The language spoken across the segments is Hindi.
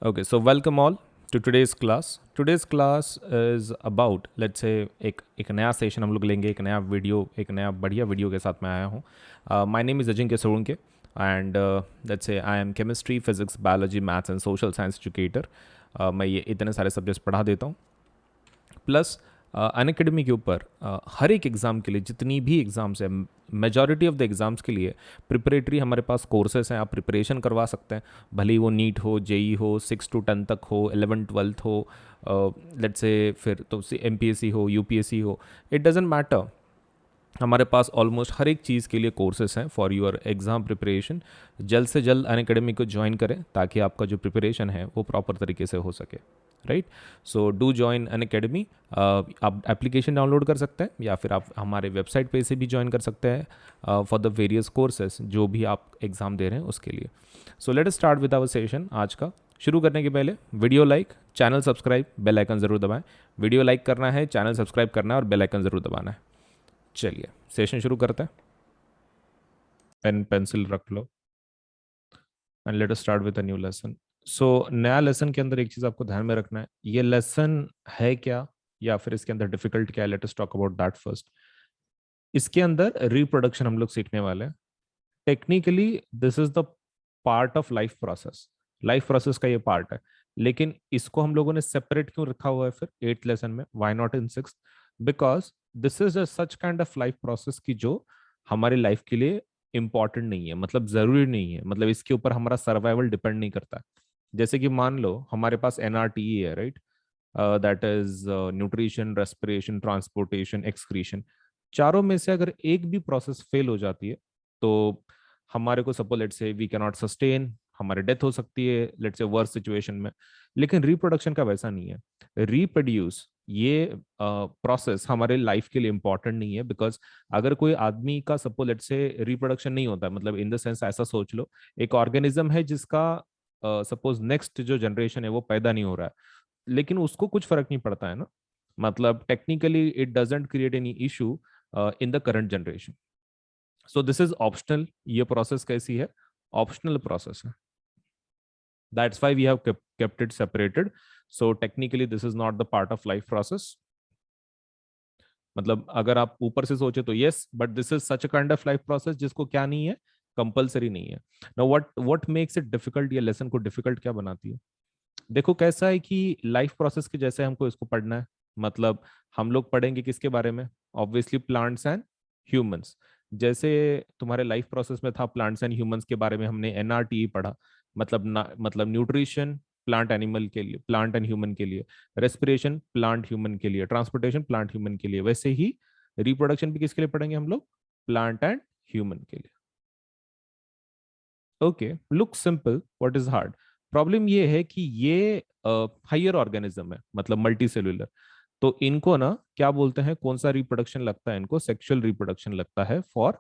Okay, so welcome all to today's class. Today's class is about, let's say, एक नया सेशन हम लोग लेंगे, एक नया वीडियो, एक नया बढ़िया वीडियो के साथ मैं आया हूँ. My name is Ajinkya Solanke and let's say I am chemistry, physics, biology, maths and social science educator. मैं ये इतने सारे सब्जेक्ट्स पढ़ा देता हूँ. प्लस अनअकैडमी के ऊपर हर एक एग्ज़ाम के लिए जितनी भी एग्ज़ाम्स है, मेजॉरिटी ऑफ द एग्ज़ाम्स के लिए प्रिपरेटरी हमारे पास कोर्सेस हैं. आप प्रिपरेशन करवा सकते हैं, भले ही वो नीट हो, जेई हो, 6 to 10 तक हो, 11th 12th हो, लेट्स से फिर तो एमपीएससी हो, यूपीएससी हो, इट डजेंट मैटर. हमारे पास ऑलमोस्ट हर एक चीज़ के लिए कोर्सेस हैं फॉर योर एग्ज़ाम प्रिपरेशन. जल्द से जल्द अनअकैडमी को ज्वाइन करें ताकि आपका जो प्रिपरेशन है वो प्रॉपर तरीके से हो सके. Right, so do join Unacademy. आप एप्लीकेशन डाउनलोड कर सकते हैं या फिर आप हमारे वेबसाइट पे से भी ज्वाइन कर सकते हैं फॉर द वेरियस कोर्सेज जो भी आप एग्ज़ाम दे रहे हैं उसके लिए. So let us start with our session. आज का शुरू करने के पहले video like, channel subscribe, bell icon ज़रूर दबाएं. वीडियो लाइक करना है, चैनल सब्सक्राइब करना है और बेल आइकन ज़रूर दबाना है. चलिए सेशन शुरू करते हैं. पेन पेंसिल रख लो and let us start with a new lesson. So नया लेसन के अंदर एक चीज आपको ध्यान में रखना है, ये लेसन है क्या या फिर इसके अंदर डिफिकल्ट क्या है. Let us talk about that first. इसके अंदर रिप्रोडक्शन हम लोग सीखने वाले हैं. Technically this is the part of life process. Life process का ये पार्ट है, लेकिन इसको हम लोगों ने सेपरेट क्यों रखा हुआ है फिर 8th लेसन में, why not in 6th? Because this is a such kind of life process की जो हमारी लाइफ के लिए इंपॉर्टेंट नहीं है, मतलब जरूरी नहीं है, मतलब इसके ऊपर हमारा सर्वाइवल डिपेंड नहीं करता है. जैसे कि मान लो हमारे पास एनआरटीई है, right? That is nutrition, respiration, transportation, excretion. चारों में से अगर एक भी प्रोसेस फेल हो जाती है तो हमारे को सपोज लेट से वी कैन नॉट सस्टेन, हमारी डेथ हो सकती है लेट से वर्स्ट सिचुएशन में. लेकिन रिप्रोडक्शन का वैसा नहीं है. रिप्रोड्यूस ये प्रोसेस हमारे लाइफ के लिए इंपॉर्टेंट नहीं है. बिकॉज अगर कोई आदमी का सपोज लेट से रिप्रोडक्शन नहीं होता है, मतलब इन द सेंस ऐसा सोच लो, एक ऑर्गेनिज्म है जिसका सपोज नेक्स्ट जो जनरेशन है वो पैदा नहीं हो रहा है, लेकिन उसको कुछ फर्क नहीं पड़ता है ना. मतलब technically it doesn't create any issue in the current generation. So this is optional. ये प्रोसेस कैसी है? ऑप्शनल प्रोसेस है. That's why we have kept it separated. So technically this is not the part of life process. मतलब अगर आप ऊपर से सोचे तो yes, but this is such a kind of life process जिसको क्या नहीं है, कंपलसरी नहीं है. Now what makes it difficult, ये लेसन को डिफिकल्ट क्या बनाती है? देखो कैसा है कि लाइफ प्रोसेस के जैसे हमको इसको पढ़ना है. मतलब हम लोग पढ़ेंगे किसके बारे में? Obviously plants and humans. जैसे तुम्हारे लाइफ प्रोसेस में था प्लांट्स एंड ह्यूमंस के बारे में हमने एनआरटी पढ़ा. मतलब न्यूट्रिशन प्लांट एनिमल के लिए, प्लांट एंड ह्यूमन के लिए. रेस्पिरेशन प्लांट ह्यूमन के लिए. ट्रांसपोर्टेशन प्लांट ह्यूमन के लिए. वैसे ही रिप्रोडक्शन भी किसके लिए पढ़ेंगे हम लोग? प्लांट एंड ह्यूमन के लिए. Okay, look simple, what is hard? Problem ये है कि ये हायर ऑर्गेनिज्म है, मतलब मल्टी सेलुलर. तो इनको ना क्या बोलते हैं, कौन सा रिप्रोडक्शन लगता है इनको? सेक्सुअल रिप्रोडक्शन लगता है फॉर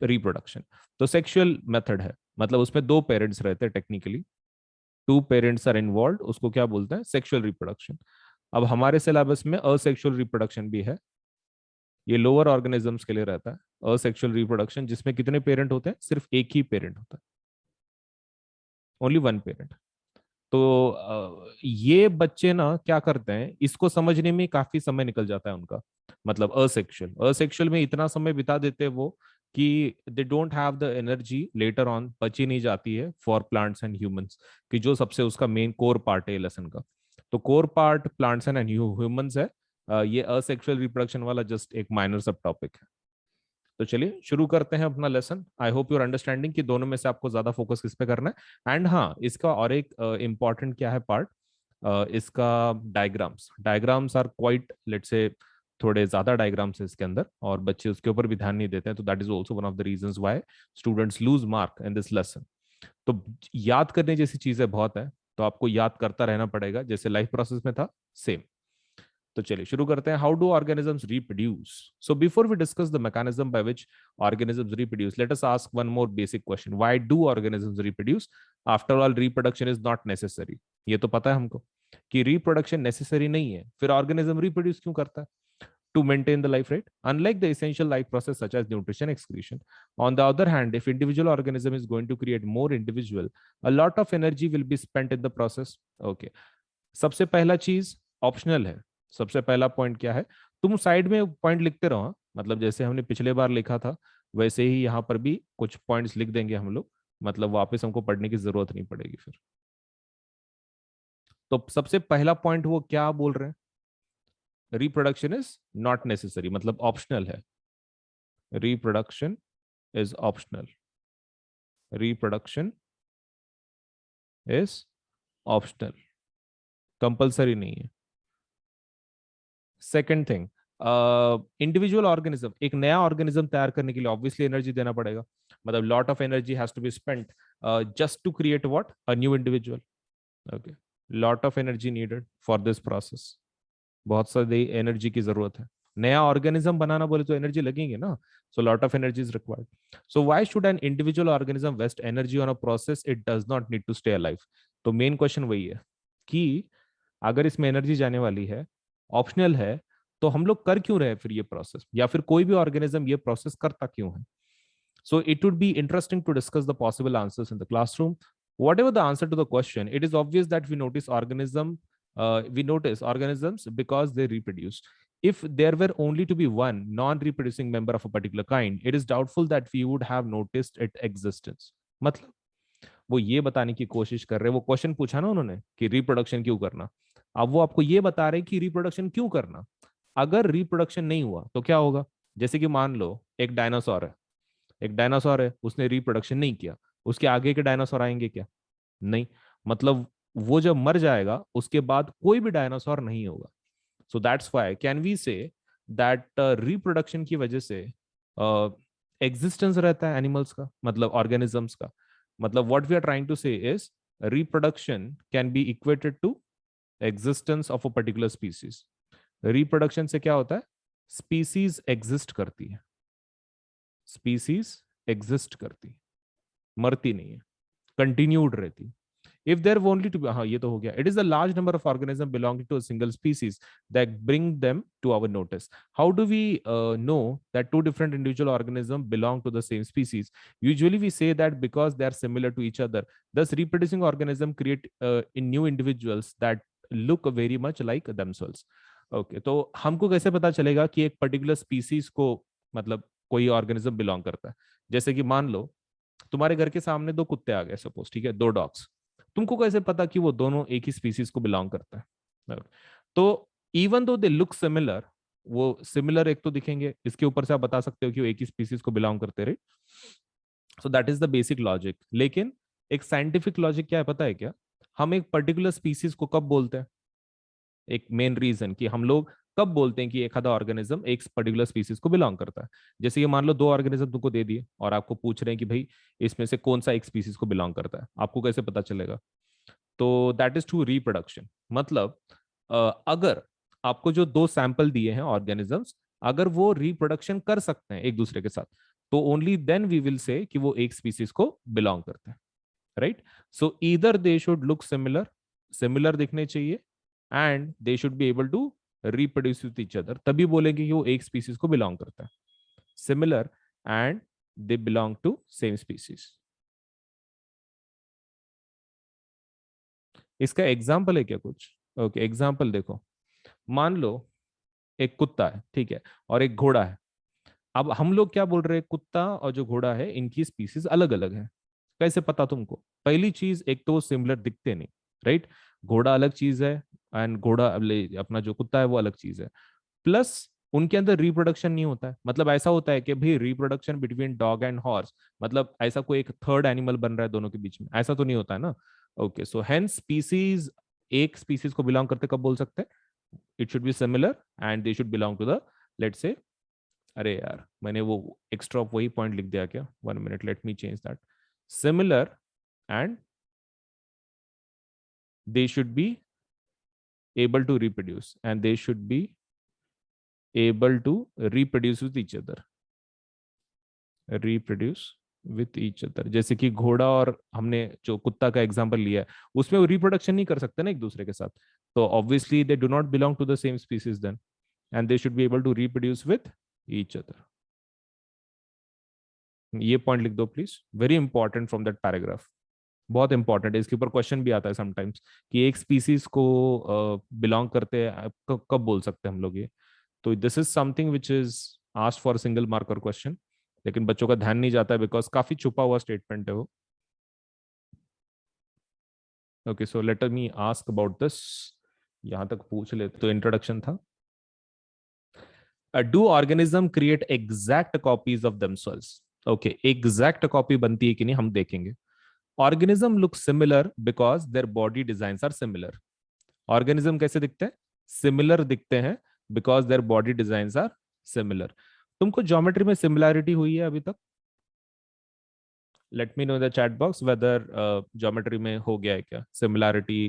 रिप्रोडक्शन. तो सेक्सुअल मेथड है, मतलब उसमें दो पेरेंट्स रहते हैं technically. Two parents are involve, उसको क्या बोलते हैं? Sexual reproduction. अब हमारे सिलेबस में असेक्सुअल रिप्रोडक्शन भी है. ये लोअर ऑर्गेनिजम्स के लिए रहता है असेक्सुअल रिप्रोडक्शन, जिसमें कितने पेरेंट होते हैं? सिर्फ एक ही पेरेंट होता है, ओनली वन पेरेंट. तो ये बच्चे ना क्या करते हैं, इसको समझने में काफी समय निकल जाता है उनका. मतलब असेक्सुअल असेक्सुअल में इतना समय बिता देते हैं वो कि they don't have the energy later on, बची नहीं जाती है फॉर प्लांट्स एंड ह्यूमंस, कि जो सबसे उसका मेन कोर पार्ट है लेसन का. तो core part plants and humans है. ये असेक्सुअल रिप्रोडक्शन वाला जस्ट एक माइनर सब टॉपिक है. तो चलिए शुरू करते हैं अपना lesson. I hope your understanding कि दोनों में से आपको ज्यादा फोकस किस पे करना है. एंड हाँ, इसका और एक इम्पॉर्टेंट क्या है पार्ट, इसका diagrams. Diagrams are quite let's say थोड़े ज्यादा डायग्राम्स है इसके अंदर, और बच्चे उसके ऊपर भी ध्यान नहीं देते हैं. तो that is also one of the reasons why students lose mark in this lesson. तो याद करने जैसी चीजें बहुत है, तो आपको याद करता रहना पड़ेगा जैसे लाइफ प्रोसेस में था सेम. तो चलिए शुरू करते हैं. How do organisms reproduce? So before we discuss the mechanism by which organisms reproduce, let us ask one more basic question. Why do organisms reproduce? After all reproduction is not necessary. ये तो पता है हमको कि रिप्रोडक्शन नेसेसरी नहीं है, फिर ऑर्गेनिज्म रिप्रोड्यूस क्यों करता है? to maintain the life rate, unlike the essential life process such as nutrition excretion. On the other hand, if individual organism is going to create more individual, a lot of energy will be spent in the process. Okay. सबसे पहला चीज ऑप्शनल है. सबसे पहला पॉइंट क्या है, तुम साइड में पॉइंट लिखते रहो, मतलब जैसे हमने पिछले बार लिखा था वैसे ही यहाँ पर भी कुछ पॉइंट्स लिख देंगे हम लोग, मतलब वापस हमको पढ़ने की जरूरत नहीं पड़ेगी फिर. तो सबसे पहला पॉइंट वो क्या बोल रहे हैं, रिप्रोडक्शन इज नॉट नेसेसरी, मतलब ऑप्शनल है. Reproduction is optional. Reproduction is optional, compulsory नहीं है. सेकेंड थिंग, इंडिविजुअल ऑर्गेनिज्म, एक नया ऑर्गेनिज्म तैयार करने के लिए ऑब्वियसली एनर्जी देना पड़ेगा, मतलब lot of energy has to be spent just to create what, a new individual. Okay, lot of energy needed for this process. बहुत सारी एनर्जी की जरूरत है. नया ऑर्गेनिज्म बनाना बोले तो एनर्जी लगेंगे ना, so lot of energy is required. So why should an individual organism waste energy on a process it does not need to stay alive. तो मेन क्वेश्चन वही है कि अगर इसमें एनर्जी जाने वाली है, ऑप्शनल है, तो हम लोग कर क्यों रहे फिर ये प्रोसेस, या फिर कोई भी ऑर्गेनिज्म ये प्रोसेस करता क्यों है. So it would be interesting to discuss the possible answers in the classroom. Whatever the answer to the question, it is obvious that we notice organisms because they reproduce. If there were only to be one non-reproducing member of a particular kind, it is doubtful that we would have noticed its existence. मतलब वो ये बताने की कोशिश कर रहे हैं, वो क्वेश्चन पूछा ना उन्होंने कि रिप्रोडक्शन क्यों करना, अब वो आपको ये बता रहे हैं कि रिप्रोडक्शन क्यों करना. अगर रिप्रोडक्शन नहीं हुआ तो क्या होगा, जैसे कि मान लो एक डायनासोर है, एक डायनासोर है, उसने रिप्रोडक्शन नहीं किया, उसके आगे के डायनासोर आएंगे क्या, नहीं, मतलब वो जब मर जाएगा उसके बाद कोई भी डायनासोर नहीं होगा. So that's why can we say that reproduction की वजह से एग्जिस्टेंस रहता है एनिमल्स का, मतलब ऑर्गेनिजम्स का. मतलब what we are trying to say is reproduction can be equated to existence of a particular species. Reproduction से क्या होता है, स्पीसीज एग्जिस्ट करती है, स्पीसीज एग्जिस्ट करती, मरती नहीं है, कंटिन्यूड रहती. if there were only to be, हाँ ये तो हो गया. It is a large number of organisms belonging to a single species that bring them to our notice. How do we know that two different individual organisms belong to the same species? Usually we say that because they are similar to each other. Thus reproducing organisms create in new individuals that look very much like themselves. Okay, तो हमको कैसे पता चलेगा कि एक पर्टिकुलर स्पीसीज को मतलब कोई ऑर्गेनिज्म बिलोंग करता है. जैसे कि मान लो तुम्हारे घर के सामने दो कुत्ते आ गए सपोज, ठीक है, दो डॉग्स, तुमको कैसे पता कि वो दोनों एक ही स्पीसीज को बिलोंग करता है. तो even though they look similar, वो सिमिलर एक तो दिखेंगे, इसके ऊपर से आप बता सकते हो कि वो एक ही स्पीसीज को बिलोंग करते रहे. So that is the basic logic. लेकिन एक साइंटिफिक लॉजिक क्या है पता है क्या, हम एक पर्टिकुलर स्पीसीज को कब बोलते हैं, एक मेन रीजन कि हम लोग कब बोलते हैं कि एक आधा ऑर्गेनिज्म एक पर्टिकुलर स्पीसीज को बिलोंग करता है. जैसे कि मान लो दो ऑर्गेनिज्म तुमको दे दिए और आपको पूछ रहे हैं कि भाई इसमें से कौन सा एक स्पीसीज को बिलोंग करता है, आपको कैसे पता चलेगा. तो दैट इज टू रिप्रोडक्शन. मतलब अगर आपको जो दो सैंपल दिए हैं ऑर्गेनिजम्स, अगर वो रिप्रोडक्शन कर सकते हैं एक दूसरे के साथ, तो only then we will say कि वो एक स्पीसीज को बिलोंग करते हैं, right. So either they should look similar, similar दिखने चाहिए, and they should be able to reproduce with each other, तभी बोलेंगे कि वो एक स्पीसीज को बिलोंग करता है. Similar and they belong to same species. इसका एग्जाम्पल है क्या कुछ. ओके, एग्जाम्पल देखो. मान लो एक कुत्ता है, ठीक है, और एक घोड़ा है. अब हम लोग क्या बोल रहे हैं, कुत्ता और जो घोड़ा है इनकी स्पीसीज अलग अलग है. कैसे पता तुमको, पहली चीज एक तो सिमिलर दिखते नहीं, राइट. घोड़ा अलग चीज है एंड घोड़ा अपना जो कुत्ता है वो अलग चीज है. प्लस उनके अंदर रिप्रोडक्शन नहीं होता है. मतलब ऐसा होता है कि भाई reproduction between dog and horse, मतलब ऐसा कोई एक थर्ड एनिमल बन रहा है दोनों के बीच में, ऐसा तो नहीं होता है ना. ओके, सो हेंस स्पीसीज एक स्पीसीज को बिलोंग करते कब बोल सकते हैं, it should be similar and they should belong to the, let's say, अरे यार मैंने वो एक्स्ट्रा वही पॉइंट लिख दिया क्या, 1 minute, let me change that. Similar and they should be able to reproduce and they should be able to reproduce with each other. reproduce with each other. जैसे कि घोड़ा और हमने जो कुत्ता का एग्जांपल लिया है उसमें वो रिप्रोडक्शन नहीं कर सकते ना एक दूसरे के साथ, तो obviously they do not belong to the same species then, and they should be able to reproduce with each other. ये पॉइंट लिख दो please, very important from that paragraph, बहुत इंपॉर्टेंट है। इसके ऊपर क्वेश्चन भी आता है समटाइम्स कि एक स्पीसीज को बिलोंग करते हैं, कब बोल सकते हैं हम लोग ये। तो this is something which is asked for single marker question, लेकिन बच्चों का ध्यान नहीं जाता है बिकॉज काफी छुपा हुआ स्टेटमेंट है वो। Okay, so let me ask about this, यहां तक पूछ ले तो इंट्रोडक्शन था। Do organism create exact copies of themselves? Okay, exact copy बनती है कि नहीं हम देखेंगे। Organism look similar because their body designs are similar. ऑर्गेनिज्म कैसे दिखते हैं? सिमिलर दिखते हैं because their body designs are similar. तुमको ज्योमेट्री में सिमिलैरिटी हुई है अभी तक? Let me know in the chat box weather geometry में हो गया है क्या सिमिलैरिटी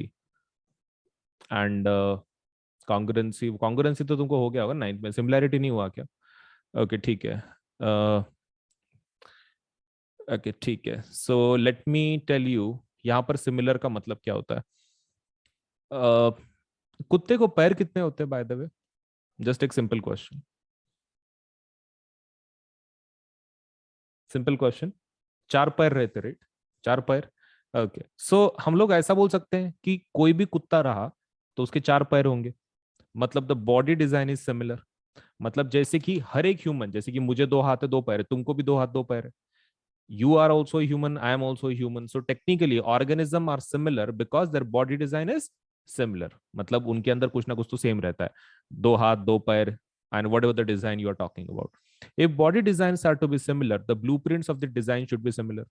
एंड कॉन्ग्रुएंसी। कॉन्ग्रुएंसी तो तुमको हो गया होगा नाइन्थ में, सिमिलैरिटी नहीं हुआ क्या? ओके ठीक है, ओके ठीक है। So let me tell you यहाँ पर सिमिलर का मतलब क्या होता है। कुत्ते को पैर कितने होते हैं बाय द वे? जस्ट एक सिंपल क्वेश्चन, सिंपल क्वेश्चन। 4 पैर रहते, राइट? 4 पैर। ओके, सो हम लोग ऐसा बोल सकते हैं कि कोई भी कुत्ता रहा तो उसके 4 पैर होंगे, मतलब the body design is similar. मतलब जैसे कि हर एक ह्यूमन, जैसे कि मुझे 2 हाथ है 2 पैर है, तुमको भी 2 हाथ 2 पैर है। You are also human, I am also human. So technically organism are similar because their body design is similar. मतलब उनके अंदर कुछ ना कुछ तो सेम रहता है, 2 हाथ 2 पैर and whatever the design you are talking about. If body designs are to be similar, the blueprints of the design should be similar.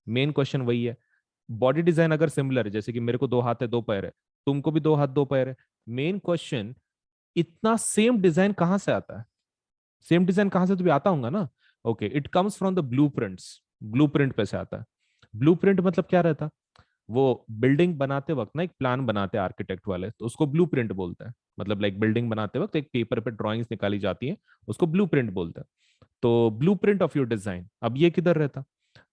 Main question वही है, बॉडी डिजाइन अगर सिमिलर है, जैसे कि मेरे को 2 हाथ है 2 पैर है, तुमको भी 2 हाथ 2 पैर है, मेन क्वेश्चन इतना सेम डिजाइन कहां से आता है? सेम डिजाइन कहां से तो भी आता होगा ना। Okay, it comes from the blueprints. Blueprint पे से आता है। ब्लूप्रिंट मतलब क्या रहता है? वो बिल्डिंग बनाते वक्त ना एक प्लान बनाते हैं आर्किटेक्ट वाले, तो उसको ब्लूप्रिंट बोलते हैं। मतलब लाइक बिल्डिंग बनाते वक्त एक पेपर पे ड्राइंग्स निकाली जाती है, उसको ब्लूप्रिंट बोलते हैं। तो ब्लूप्रिंट ऑफ योर डिजाइन, अब ये किधर रहता?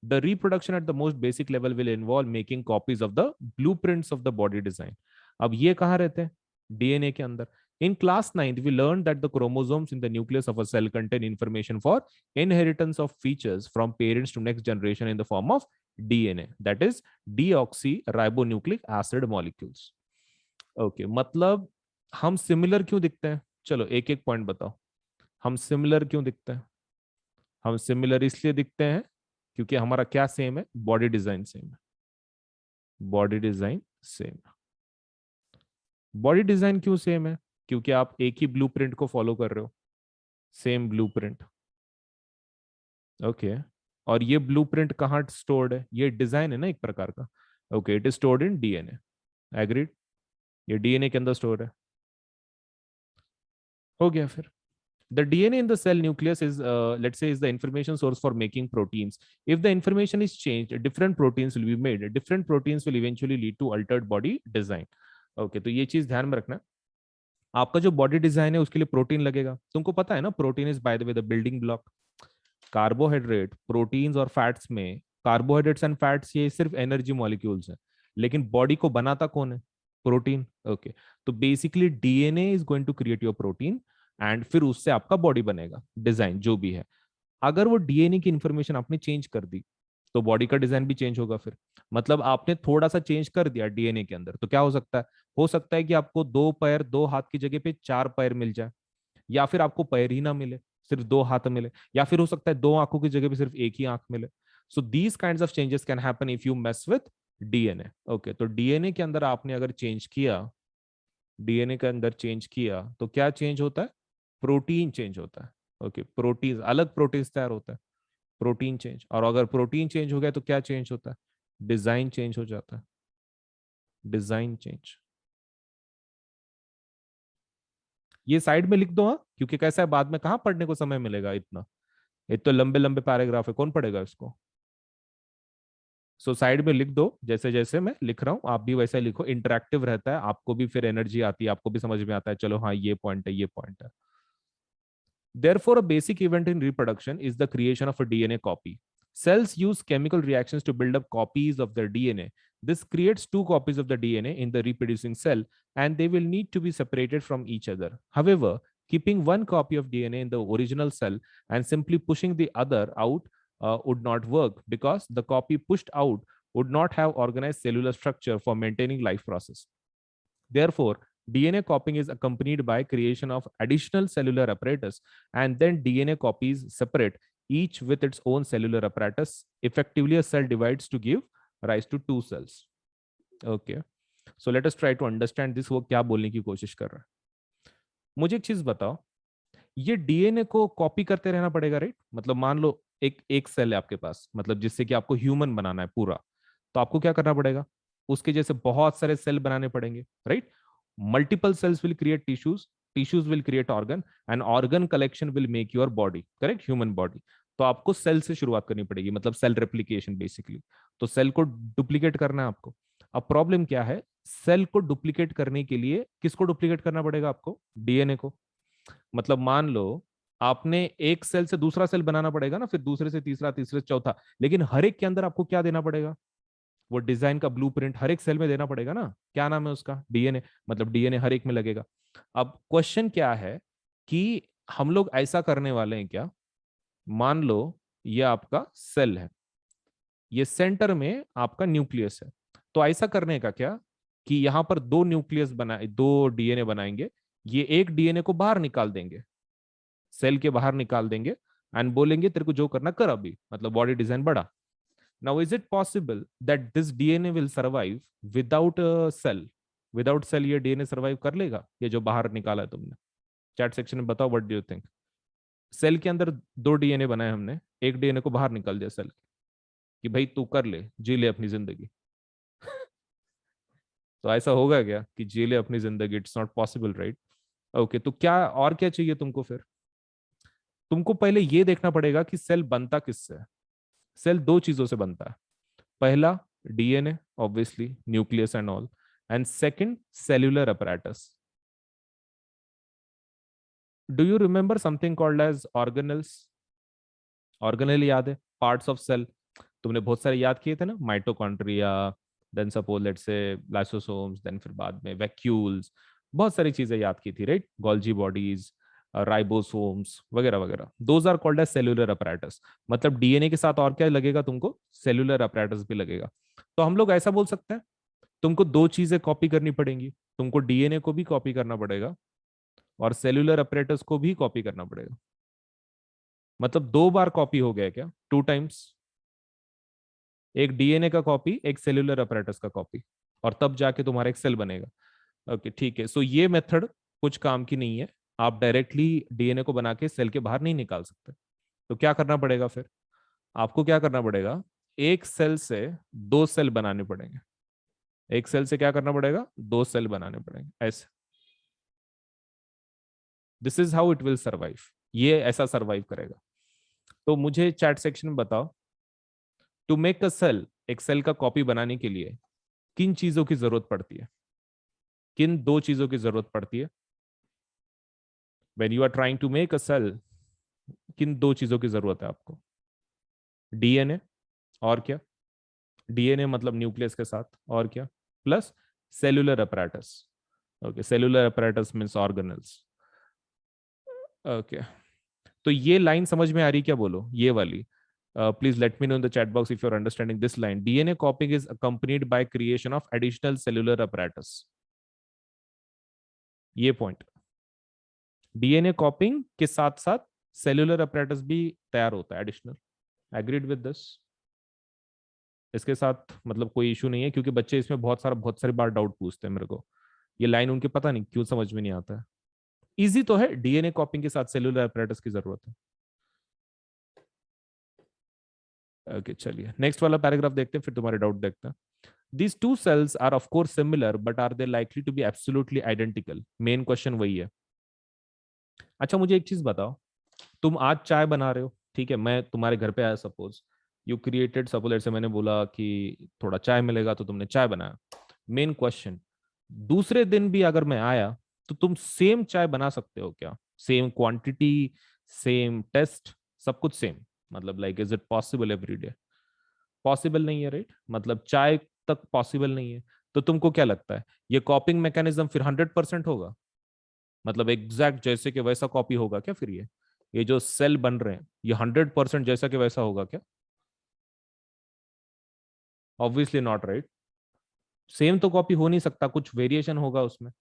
The reproduction at the most basic level will involve making copies of the blueprints of the body design. अब ये कहाँ रहते हैं? डीएनए के अंदर। In class 9th, we learned that the chromosomes in the nucleus of a cell contain information for inheritance of features from parents to next generation in the form of DNA, that is deoxyribonucleic acid molecules. Okay, मतलब हम सिमिलर क्यों दिखते हैं? चलो एक एक पॉइंट बताओ, हम सिमिलर क्यों दिखते हैं? हम सिमिलर इसलिए दिखते हैं क्योंकि हमारा क्या सेम है? बॉडी डिजाइन सेम है। बॉडी डिजाइन सेम है। बॉडी डिजाइन क्यों सेम है? क्योंकि आप एक ही ब्लूप्रिंट को फॉलो कर रहे हो, सेम ब्लूप्रिंट। ओके, और ये ब्लूप्रिंट कहाँ स्टोर्ड है? ये डिजाइन है ना एक प्रकार का। Okay, it is stored in DNA. Agreed, ये डीएनए के अंदर स्टोर है। हो गया फिर। The DNA in the cell nucleus is, let's say, is the information source for making proteins. If the information is changed, different proteins will be made. Different proteins will eventually lead to altered body design. Okay, तो ये चीज ध्यान में रखना। आपका जो बॉडी डिजाइन है उसके लिए प्रोटीन लगेगा। तुमको पता है ना, protein is by the way the building block. Carbohydrate, proteins और फैट्स में, कार्बोहाइड्रेट्स एंड फैट्स ये सिर्फ एनर्जी मॉलिक्यूल्स हैं, लेकिन बॉडी को बनाता कौन है? प्रोटीन। ओके, तो basically DNA is going to create your protein and फिर उससे आपका बॉडी बनेगा, डिजाइन जो भी है। अगर वो डीएनए की इंफॉर्मेशन आपने चेंज कर दी तो बॉडी का डिजाइन भी चेंज होगा फिर। मतलब आपने थोड़ा सा चेंज कर दिया डीएनए के अंदर तो क्या हो सकता है? हो सकता है कि आपको 2 पैर 2 हाथ की जगह पे 4 पैर मिल जाए, या फिर आपको पैर ही ना मिले, सिर्फ 2 हाथ मिले, या फिर हो सकता है 2 आंखों की जगह पे सिर्फ एक ही आंख मिले। So these kinds of changes can happen if you mess with DNA. Okay, तो डीएनए के अंदर आपने अगर चेंज किया, डीएनए के अंदर चेंज किया तो क्या चेंज होता है? प्रोटीन चेंज होता है। ओके, प्रोटीन अलग प्रोटीन तैयार होता है, प्रोटीन चेंज। और अगर प्रोटीन चेंज हो गया तो क्या चेंज होता है? डिजाइन चेंज हो जाता है, डिजाइन चेंज। ये साइड में लिख दो हाँ, क्योंकि कैसा है बाद में कहाँ पढ़ने को समय मिलेगा इतना, ये तो लंबे लंबे पैराग्राफ है, कौन पढ़ेगा इसको। सो साइड में लिख दो, जैसे जैसे मैं लिख रहा हूँ आप भी वैसे लिखो, इंटरेक्टिव रहता है, आपको भी फिर एनर्जी आती है, आपको भी समझ में आता है, चलो हाँ ये पॉइंट है, ये पॉइंट है। Therefore, a basic event in reproduction is the creation of a DNA copy. Cells use chemical reactions to build up copies of their DNA. This creates 2 copies of the DNA in the reproducing cell, and they will need to be separated from each other. However, Keeping one copy of DNA in the original cell and simply pushing the other out would not work because the copy pushed out would not have organized cellular structure for maintaining life process. Therefore, DNA copying is accompanied by creation of additional cellular apparatus, and then DNA copies separate, each with its own cellular apparatus. Effectively, a cell divides to give rise to two cells. Okay. So let us try to understand this. वो क्या बोलने की कोशिश कर रहा है? मुझे एक चीज बताओ, ये डीएनए को कॉपी करते रहना पड़ेगा, राइट? मतलब मान लो एक एक सेल है आपके पास, मतलब जिससे कि आपको ह्यूमन बनाना है पूरा, तो आपको क्या करना पड़ेगा? उसके जैसे बहुत सारे सेल बनाने पड़ेंगे, right? Multiple cells will create tissues, tissues will create organ, and organ collection will make your body, correct? Human body. तो आपको सेल से शुरुआत करनी पड़ेगी, मतलब सेल रेप्लिकेशन बेसिकली। तो सेल को डुप्लीकेट करना है आपको। अब प्रॉब्लम क्या है? सेल को डुप्लीकेट करने के लिए किसको डुप्लीकेट करना पड़ेगा आपको? डीएनए को। मतलब मान लो आपने एक सेल से दूसरा सेल बनाना पड़ेगा ना, फिर दूसरे से तीसरा, तीसरे से चौथा, लेकिन हर एक के अंदर आपको क्या देना पड़ेगा? वो डिजाइन का ब्लूप्रिंट हर एक सेल में देना पड़ेगा ना। क्या नाम है उसका? डीएनए। मतलब डीएनए हर एक में लगेगा। अब क्वेश्चन क्या है कि हम लोग ऐसा करने वाले हैं क्या? मान लो ये आपका सेल है, ये सेंटर में आपका न्यूक्लियस है। तो ऐसा करने का क्या कि यहां पर दो न्यूक्लियस बनाए, दो डीएनए बनाएंगे। ये एक डीएनए को बाहर निकाल देंगे, सेल के बाहर निकाल देंगे, एंड बोलेंगे तेरे को जो करना कर अभी, मतलब बॉडी डिजाइन बड़ा। Now is it possible that this DNA will survive without cell? Without cell ये डीएनए सर्वाइव कर लेगा, ये जो बाहर निकाला है तुमने? चैट सेक्शन में बताओ, what do you think? Cell के अंदर दो डीएनए बनाए हमने, एक डीएनए को बाहर निकाल दिया सेल कि भाई तू कर ले, जी ले अपनी जिंदगी। तो ऐसा होगा क्या कि जी ले अपनी जिंदगी? It's not possible, right? Okay, तो क्या और क्या चाहिए तुमको फिर? तुमको पहले ये देखना पड़ेगा कि सेल बनता किससे है। सेल दो चीजों से बनता है। पहला DNA, obviously nucleus and all, and second cellular apparatus. Do you remember something called as organelles? Organelle याद है? Parts of cell. तुमने बहुत सारे याद किए थे ना, mitochondria, then suppose let's say lysosomes, then फिर बाद में वैक्यूल्स, बहुत सारी चीजें याद की थी, राइट? गोल्जी बॉडीज, राइबोसोम्स वगैरह वगैरह। Those are called as cellular apparatus. मतलब डीएनए के साथ और क्या लगेगा तुमको? सेल्यूलर अपैरेटस भी लगेगा। तो हम लोग ऐसा बोल सकते हैं, तुमको दो चीजें कॉपी करनी पड़ेंगी। तुमको डीएनए को भी कॉपी करना पड़ेगा और सेल्यूलर अपैरेटस को भी कॉपी करना पड़ेगा। मतलब दो बार कॉपी हो गया क्या? Two times. एक डीएनए का कॉपी, एक सेल्यूलर अपैरेटस का कॉपी, और तब जाके तुम्हारा एक सेल बनेगा। ओके, ठीक है। सो ये मेथड कुछ काम की नहीं है। आप डायरेक्टली डीएनए को बना के सेल के बाहर नहीं निकाल सकते। तो क्या करना पड़ेगा फिर? आपको क्या करना पड़ेगा? एक सेल से दो सेल बनाने पड़ेंगे। एक सेल से क्या करना पड़ेगा? दो सेल बनाने पड़ेंगे, ऐसे। This is how it will survive. ये ऐसा सर्वाइव करेगा। तो मुझे चैट सेक्शन में बताओ, टू मेक अ सेल, एक सेल का कॉपी बनाने के लिए किन चीजों की जरूरत पड़ती है? किन दो चीजों की जरूरत पड़ती है when you are trying to make a cell? किन दो चीजों की जरूरत है आपको? डीएनए, और क्या? डीएनए मतलब न्यूक्लियस के साथ, और क्या? Plus cellular apparatus. Okay, cellular apparatus means organelles. Okay, तो ये लाइन समझ में आ रही क्या? बोलो ये वाली। Please let me know in the chat box if you are understanding this line. DNA copying is accompanied by creation of additional cellular apparatus. ये पॉइंट, डीएनए कॉपिंग के साथ साथ सेल्यूलर अपैरेटस भी तैयार होता है एडिशनल। Agreed with this? इसके साथ मतलब कोई इशू नहीं है, क्योंकि बच्चे इसमें बहुत सारी बार डाउट पूछते हैं मेरे को। ये लाइन उनके पता नहीं क्यों समझ में नहीं आता है। इजी तो है, डीएनए कॉपिंग के साथ सेल्यूलर अपैरेटस की जरूरत है। ओके, चलिए नेक्स्ट वाला पैराग्राफ देखते हैं, फिर तुम्हारे डाउट देखते हैं। These two cells are of course similar, but are they likely to be absolutely identical? Main question वही है। अच्छा, मुझे एक चीज बताओ, तुम आज चाय बना रहे हो, ठीक है? मैं तुम्हारे घर पे आया, सपोज यू क्रिएटेड, सपोज ऐसे मैंने बोला कि थोड़ा चाय मिलेगा, तो तुमने चाय बनाया। मेन क्वेश्चन, दूसरे दिन भी अगर मैं आया तो तुम सेम चाय बना सकते हो क्या? सेम क्वांटिटी, सेम टेस्ट, सब कुछ सेम। मतलब like is it possible every day? Possible नहीं है, राइट? मतलब चाय तक पॉसिबल नहीं है। तो तुमको क्या लगता है, ये कॉपिंग मैकेनिज्म फिर 100% होगा? मतलब एग्जैक्ट जैसे कि वैसा कॉपी होगा क्या फिर ये जो सेल बन रहे हैं ये 100% जैसा कि वैसा होगा क्या? Obviously not, right? सेम तो कॉपी हो नहीं सकता, कुछ वेरिएशन होगा उसमें।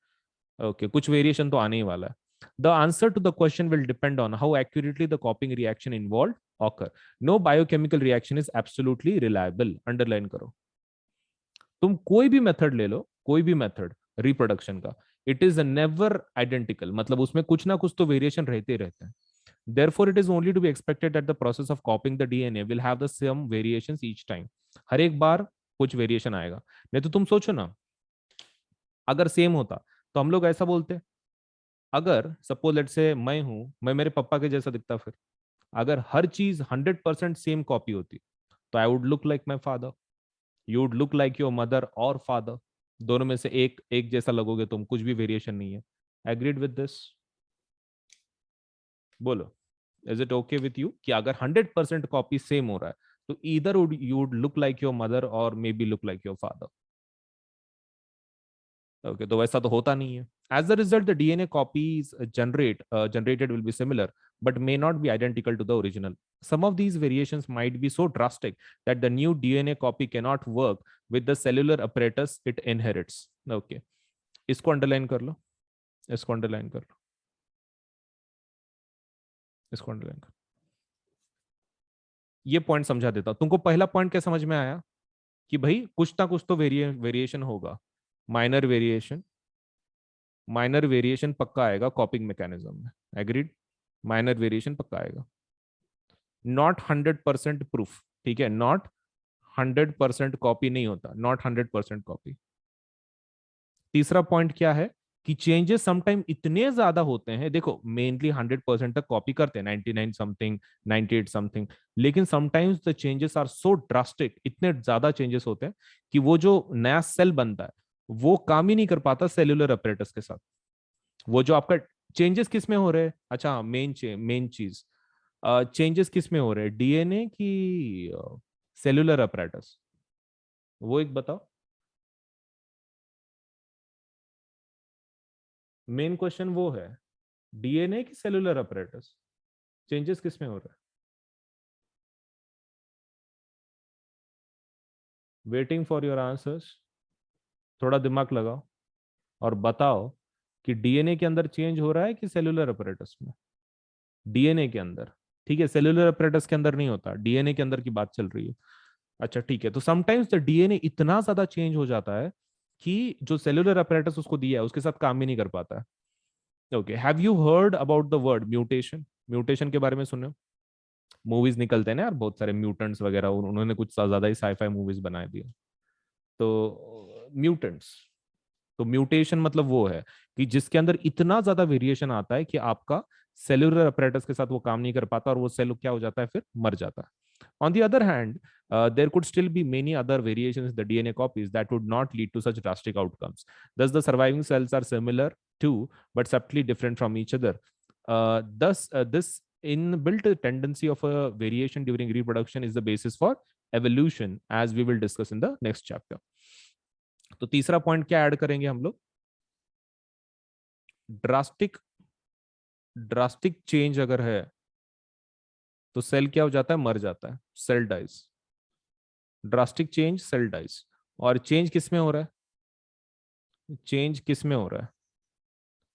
ओके, कुछ वेरिएशन तो आने ही वाला है। The answer to the question will depend on how accurately the copying reaction involve occur. No biochemical reaction is absolutely reliable. Underline करो। तुम कोई भी मेथड ले लो, कोई भी मेथड रिप्रोडक्शन का, इट इज नेवर आइडेंटिकल, मतलब उसमें कुछ ना कुछ तो वेरिएशन रहते ही रहते हैं। Therefore, it is only to be expected that the process of copying the DNA will have the some variations each time. हर एक बार कुछ वेरिएशन आएगा। नहीं तो तुम सोचो ना, अगर सेम होता तो हम लोग ऐसा बोलते, अगर सपोज लेट से मैं हूं, मैं मेरे पापा के जैसा दिखता, फिर अगर हर चीज 100% सेम कॉपी होती तो I would look like my father, you would look like your mother और फादर। दोनों में से एक एक जैसा लगोगे तुम, कुछ भी वेरिएशन नहीं है। Agreed with this? बोलो, is it okay with you कि अगर 100% कॉपी सेम हो रहा है तो इधर you would look like your mother और maybe look like your father? Okay, तो वैसा तो होता नहीं है। As the result the DNA copies generated will be similar but may not be identical to the original. Some of these variations might be so drastic that the new DNA copy cannot work with the cellular apparatus it inherits. Okay, इसको अंडरलाइन कर लो, इसको अंडरलाइन कर लो, इसको अंडरलाइन कर। ये पॉइंट समझा देता हूं तुमको। पहला पॉइंट क्या समझ में आया कि भाई कुछ ना कुछ तो वेरिएशन होगा। माइनर वेरिएशन, माइनर वेरिएशन पक्का आएगा कॉपिंग मैकेनिज्म में। एग्रीड? माइनर वेरिएशन पक्का आएगा। नॉट 100% प्रूफ, ठीक है? नॉट 100% कॉपी नहीं होता, नॉट 100% कॉपी। तीसरा पॉइंट क्या है कि चेंजेस समटाइम इतने ज्यादा होते हैं, देखो मेनली 100% तक कॉपी करते हैं, 99 समथिंग, 98 समथिंग, लेकिन sometimes the changes are so drastic, इतने ज्यादा चेंजेस होते हैं कि वो जो नया सेल बनता है वो काम ही नहीं कर पाता सेल्यूलर अपरेटस के साथ। वो जो आपका चेंजेस किस में हो रहे हैं, अच्छा मेन चीज, चेंजेस किस में हो रहे हैं, डीएनए की सेल्यूलर अपरेटस? वो एक बताओ। मेन क्वेश्चन वो है, डीएनए की सेल्यूलर अपरेटस, चेंजेस किस में हो रहा है? Waiting for your answers. थोड़ा दिमाग लगाओ और बताओ कि डीएनए के अंदर चेंज हो रहा है कि सेल्यूलर अपरेटस में? डीएनए के अंदर, ठीक है, सेल्यूलर अपरेटस के अंदर नहीं होता, डीएनए के अंदर की बात चल रही है। अच्छा ठीक है, तो समटाइम्स द डीएनए इतना ज्यादा चेंज हो जाता है कि जो सेल्यूलर अपरेटस उसको दिया है उसके साथ काम ही नहीं कर पाता है। Okay, have you heard about the word mutation? Mutation के बारे में सुने हो? मूवीज निकलते हैं ना यार बहुत सारे, म्यूटेंट्स वगैरह, उन्होंने कुछ ज्यादा ही साईफाई मूवीज बना दिए। तो म्यूटेंट्स, तो म्यूटेशन मतलब वो है कि जिसके अंदर इतना ज्यादा वेरिएशन आता है कि आपका सेल्यूलर अपरेटस के साथ वो काम नहीं कर पाता और वो सेल क्या हो जाता है, फिर मर जाता है। On the other hand, there could still be many other variations in the DNA copies that would not lead to such drastic outcomes. Thus, the surviving cells are similar to, but subtly different from each other. This inbuilt tendency of a variation during reproduction is the basis for evolution, as we will discuss in the next chapter. तो तीसरा पॉइंट क्या ऐड करेंगे हम लोग? ड्रास्टिक, ड्रास्टिक चेंज अगर है तो सेल क्या हो जाता है, मर जाता है, cell dies. Drastic change, cell dies. और चेंज किस में हो रहा है? चेंज किस में हो रहा है?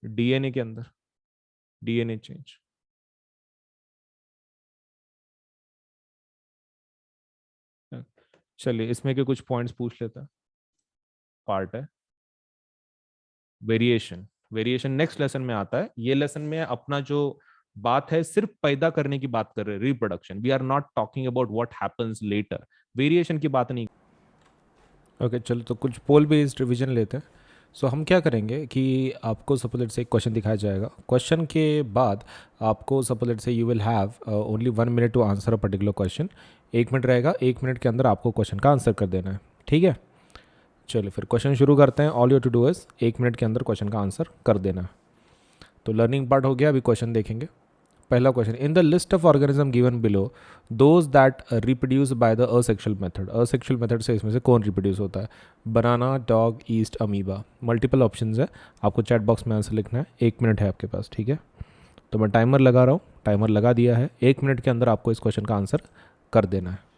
डीएनए के अंदर, डीएनए चेंज। चलिए इसमें के कुछ पॉइंट्स पूछ लेता है। पार्ट है वेरिएशन। वेरिएशन नेक्स्ट लेसन में आता है। ये लेसन में अपना जो बात है सिर्फ पैदा करने की बात कर रहे हैं, reproduction. We are not talking about what happens later, variation की बात नहीं। ओके चलो, तो कुछ पोल बेस्ड रिवीजन लेते हैं। सो हम क्या करेंगे कि आपको सपोज से एक क्वेश्चन दिखाया जाएगा, क्वेश्चन के बाद आपको suppose say you will have only 1 minute to answer a particular question. 1 minute रहेगा, 1 मिनट के अंदर आपको क्वेश्चन का आंसर कर देना है, ठीक है? चलिए फिर क्वेश्चन शुरू करते हैं। All you to do is 1 minute के अंदर क्वेश्चन का आंसर कर देना है। तो लर्निंग पार्ट हो गया, अभी क्वेश्चन देखेंगे। पहला question, in the list of organism given below those that reproduce by the asexual method, asexual method से इसमें से कौन रिप्रोड्यूस होता है? Banana, dog, yeast, amoeba. Multiple options है, आपको चैट बॉक्स में आंसर लिखना है। 1 मिनट है आपके पास, ठीक है? तो मैं टाइमर लगा रहा हूँ, टाइमर लगा दिया है। 1 मिनट के अंदर आपको इस क्वेश्चन का आंसर कर देना है।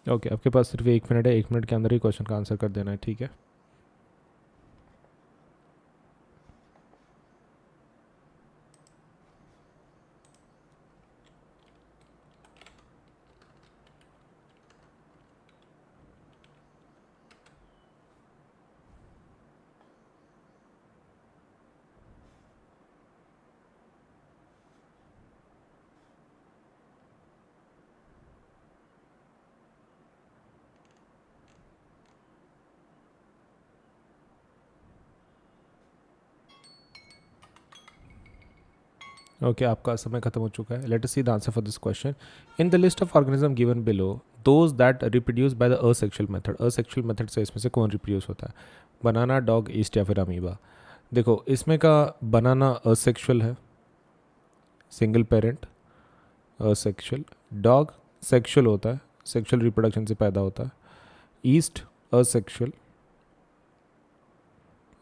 ओके, आपके पास सिर्फ 1 मिनट है, 1 मिनट के अंदर ही क्वेश्चन का आंसर कर देना है, ठीक है? ओके, आपका समय खत्म हो चुका है। Let us see the answer for this question. In the list of organism given below those that reproduce by the asexual method, asexual method से इसमें से कौन रिप्रोड्यूस होता है? बनाना, डॉग, ईस्ट या फिर अमीबा। देखो, इसमें का बनाना असेक्सुअल है, single parent, asexual. Dog sexual होता है, सेक्सुअल रिप्रोडक्शन से पैदा होता है। Yeast asexual.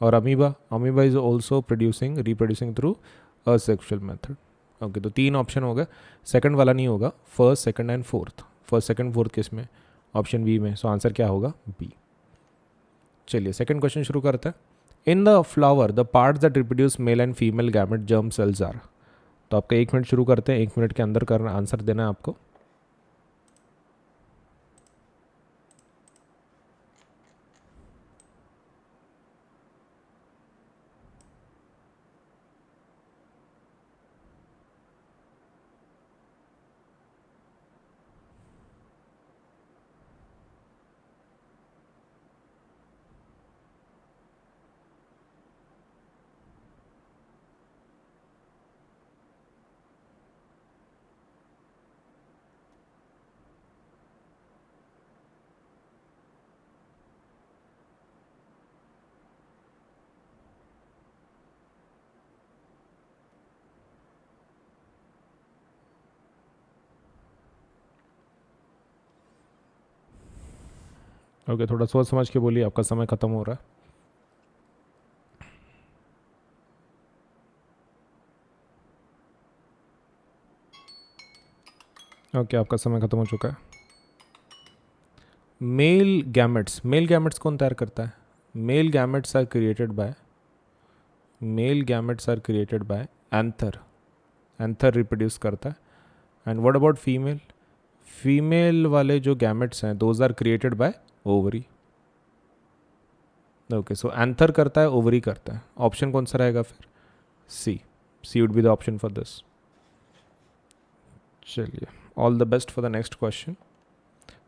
और amoeba, amoeba is also producing, reproducing through asexual method. Okay, तो 3 ऑप्शन हो गए, सेकंड वाला नहीं होगा, first, second and fourth. First, second, fourth किस में? ऑप्शन बी में। सो आंसर क्या होगा? बी। चलिए सेकंड क्वेश्चन शुरू करते हैं। In the flower the parts that reproduce male and female gamete germ cells are. तो आपका 1 मिनट शुरू करते हैं, 1 मिनट के अंदर करना, आंसर देना है आपको। ओके, थोड़ा सोच समझ के बोलिए, आपका समय खत्म हो रहा है। ओके, आपका समय खत्म हो चुका है। मेल गैमेट्स कौन तैयार करता है? Male gametes are created by, male gametes are created by anther, anther रिप्रोड्यूस करता है। And what about female? Female वाले जो गैमेट्स हैं those are created by ovary. Okay, so anther करता है, ओवरी करता है। ऑप्शन कौन सा रहेगा फिर? C, C would be the option for this. चलिए, all the best for the next question.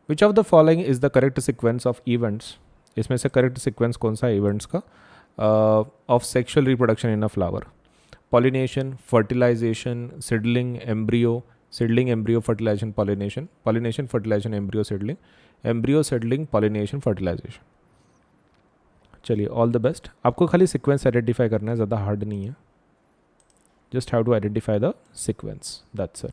Which of the following is the correct sequence of events? इसमें से करेक्ट सिक्वेंस कौन सा है इवेंट्स का of sexual reproduction in a flower? Pollination, fertilisation, seedling, embryo, seedling, embryo, fertilisation, pollination, pollination, fertilisation, embryo, seedling, embryo, seedling, pollination, fertilisation. चलिए, ऑल द बेस्ट। आपको खाली सीक्वेंस आइडेंटिफाई करना है, ज़्यादा हार्ड नहीं है। Just how to identify the sequence, that's it.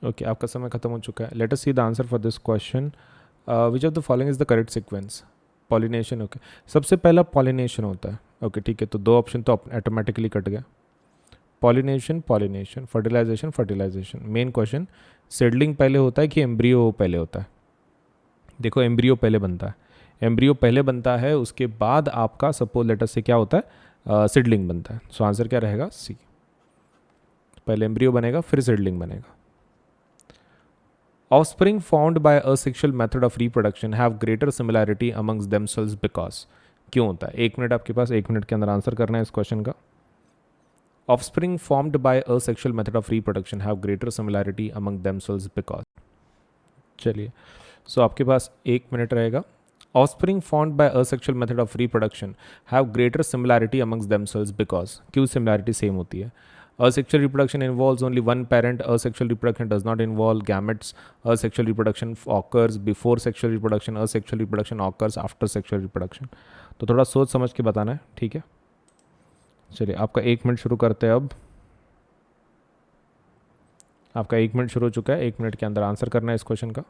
Okay, आपका समय खत्म हो चुका है. Let us see the answer for this question. Which of the following is the correct sequence? Pollination. Okay, सबसे पहला पॉलिनेशन होता है. ओके ठीक है, तो दो ऑप्शन तो ऑटोमेटिकली कट गया. Pollination, pollination, fertilization, fertilization. Main question, seedling पहले होता है कि एम्ब्रियो पहले होता है? देखो, एम्ब्रियो पहले बनता है. एम्ब्रियो पहले बनता है, उसके बाद आपका सपोज लेटर से क्या होता है, सीडलिंग बनता है. सो आंसर क्या रहेगा? सी. पहले एम्ब्रियो बनेगा फिर सीडलिंग बनेगा. Offspring formed by asexual method of reproduction have greater similarity amongst themselves because. क्यों होता है? 1 मिनट आपके पास, 1 मिनट के अंदर आंसर करना है इस क्वेश्चन का. Offspring formed by asexual method of reproduction have greater similarity among themselves because. चलिए, सो आपके पास 1 मिनट रहेगा. Offspring formed by asexual method of reproduction have greater similarity amongst themselves because. क्यों सिमिलैरिटी सेम होती है? Asexual reproduction involves only one parent. Asexual reproduction does not involve gametes. Asexual reproduction occurs before sexual reproduction. Asexual reproduction occurs after sexual reproduction. तो थोड़ा सोच समझ के बताना है, ठीक है? चलिए, आपका 1 मिनट शुरू करते हैं अब. आपका 1 मिनट शुरू हो चुका है. 1 मिनट के अंदर आंसर करना है इस क्वेश्चन का.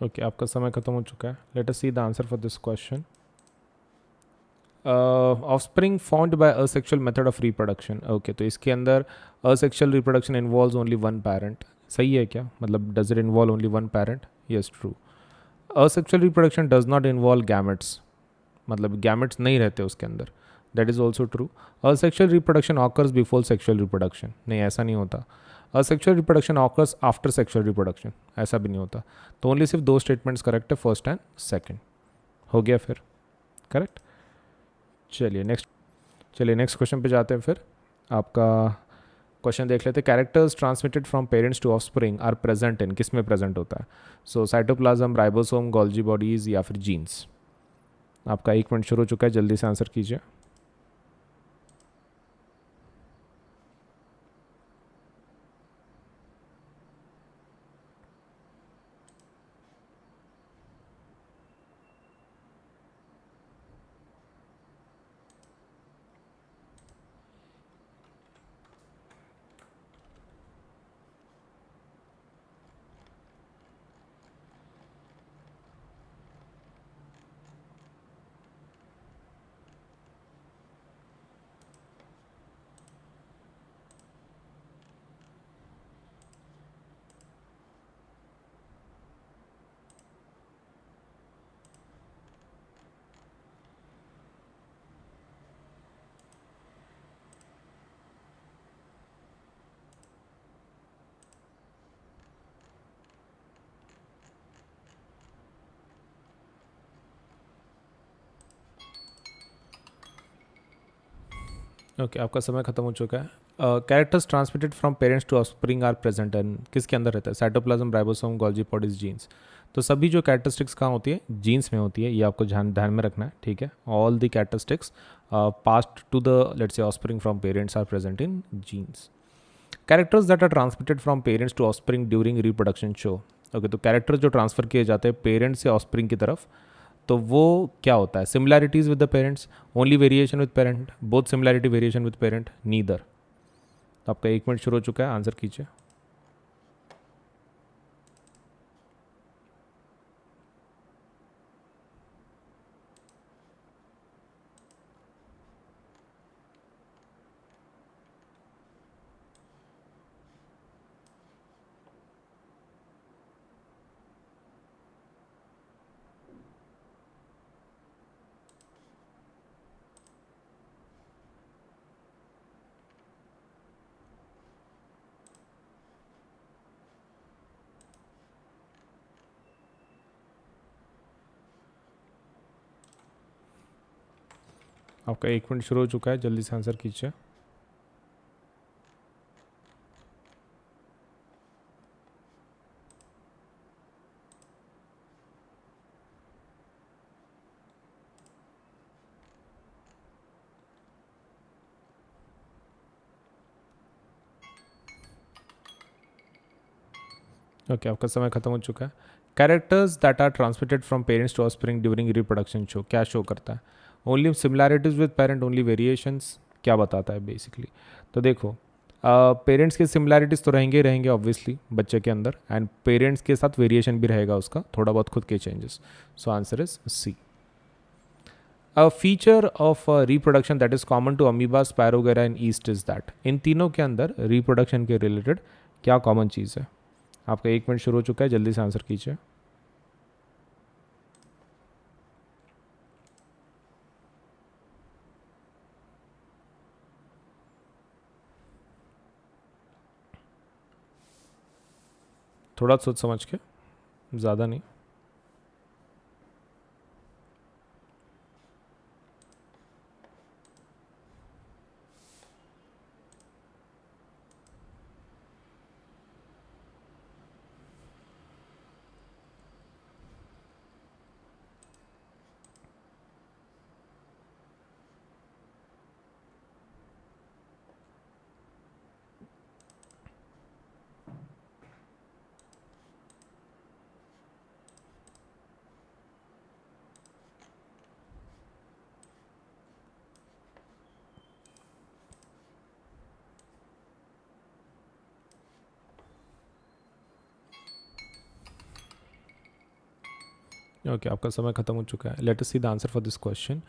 ओके, आपका समय खत्म हो चुका है. Let us see the answer for this question. Offspring found by asexual method of reproduction. Okay, तो इसके अंदर asexual reproduction involves only one parent. सही है क्या? मतलब does it involve only one parent? Yes, true. Asexual reproduction does not involve gametes. मतलब गैमेट्स नहीं रहते उसके अंदर. That is also true. Asexual reproduction occurs before sexual reproduction. नहीं, ऐसा नहीं होता. Asexual reproduction occurs after sexual reproduction. ऐसा भी नहीं होता. तो ओनली सिर्फ दो स्टेटमेंट्स करेक्ट है, फर्स्ट एंड सेकंड. हो गया फिर? करेक्ट. चलिए नेक्स्ट क्वेश्चन पे जाते हैं फिर. आपका क्वेश्चन देख लेते हैं. Characters transmitted from parents to offspring are present in. किस में प्रेजेंट होता है? So cytoplasm, ribosome, Golgi bodies या फिर जीन्स. आपका 1 मिनट शुरू हो चुका है, जल्दी से आंसर कीजिए. ओके, आपका समय खत्म हो चुका है. Characters transmitted from parents to offspring are present and किसके अंदर रहता है? Cytoplasm, ribosome, Golgi bodies, genes. तो सभी जो कैरेक्टरिस्टिक्स कहाँ होती है? जीन्स में होती है. ये आपको ध्यान ध्यान में रखना है, ठीक है? All the characteristics passed to the let's say offspring from parents are present in genes. Characters that are transmitted from parents to offspring during reproduction show. Okay, तो कैरेक्टर जो ट्रांसफर किए जाते हैं पेरेंट्स से ऑफस्प्रिंग की तरफ, तो वो क्या होता है? Similarities with the parents, only variation with parent, both similarity variation with parent, neither. तो आपका 1 मिनट शुरू हो चुका है, आंसर कीजिए. आपका 1 मिनट शुरू हो चुका है, जल्दी से आंसर कीजिए। ओके, आपका समय खत्म हो चुका है। Characters that are transmitted from parents to offspring during reproduction show, क्या शो करता है? Only similarities with parent, only variations, क्या बताता है बेसिकली? तो देखो, पेरेंट्स के सिमिलैरिटीज़ तो रहेंगे ही रहेंगे ऑब्वियसली बच्चे के अंदर, एंड पेरेंट्स के साथ वेरिएशन भी रहेगा उसका, थोड़ा बहुत खुद के changes. So answer is C. A feature of reproduction that is common to amoeba, spirogyra and yeast is that, इन तीनों के अंदर रिप्रोडक्शन के रिलेटेड क्या कॉमन चीज़ है? आपका 1 मिनट शुरू हो चुका है, जल्दी से आंसर कीजिए। थोड़ा सोच समझ के, ज़्यादा नहीं। ओके, आपका समय खत्म हो चुका है। Let us see the answer for this question.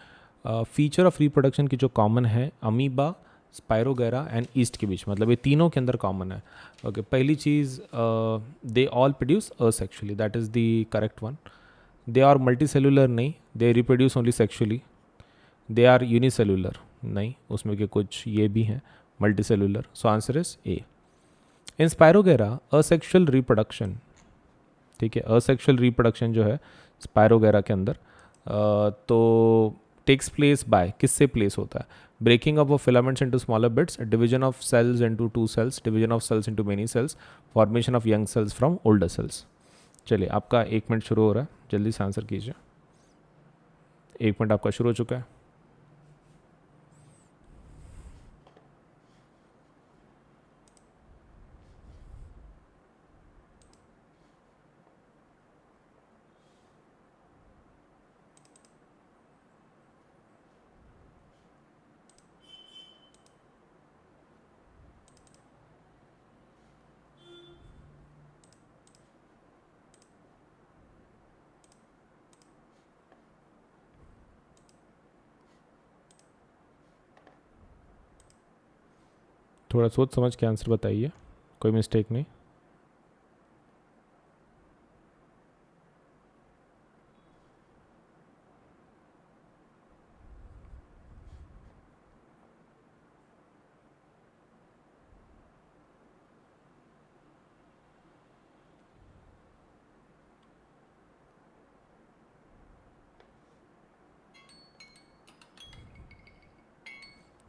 Feature of reproduction की जो कॉमन है अमीबा, स्पायरोगेरा एंड ईस्ट के बीच, मतलब ये तीनों के अंदर कॉमन है। ओके, पहली चीज़, they all produce asexually, that is the correct one. They are multicellular, नहीं, they reproduce only sexually. They are unicellular, नहीं, उसमें के कुछ ये भी हैं multicellular. So answer is A. In spirogyra asexual reproduction, ठीक है, असेक्सुअल रिप्रोडक्शन जो है स्पायरोगेरा के अंदर, तो टेक्स प्लेस बाय, किससे प्लेस होता है? Breaking up of filaments into smaller bits, division of cells into two cells, division of cells into many cells, formation of young cells from older cells. चलिए, आपका 1 मिनट शुरू हो रहा है, जल्दी से आंसर कीजिए। 1 मिनट आपका शुरू हो चुका है। थोड़ा सोच समझ के आंसर बताइए, कोई मिस्टेक नहीं।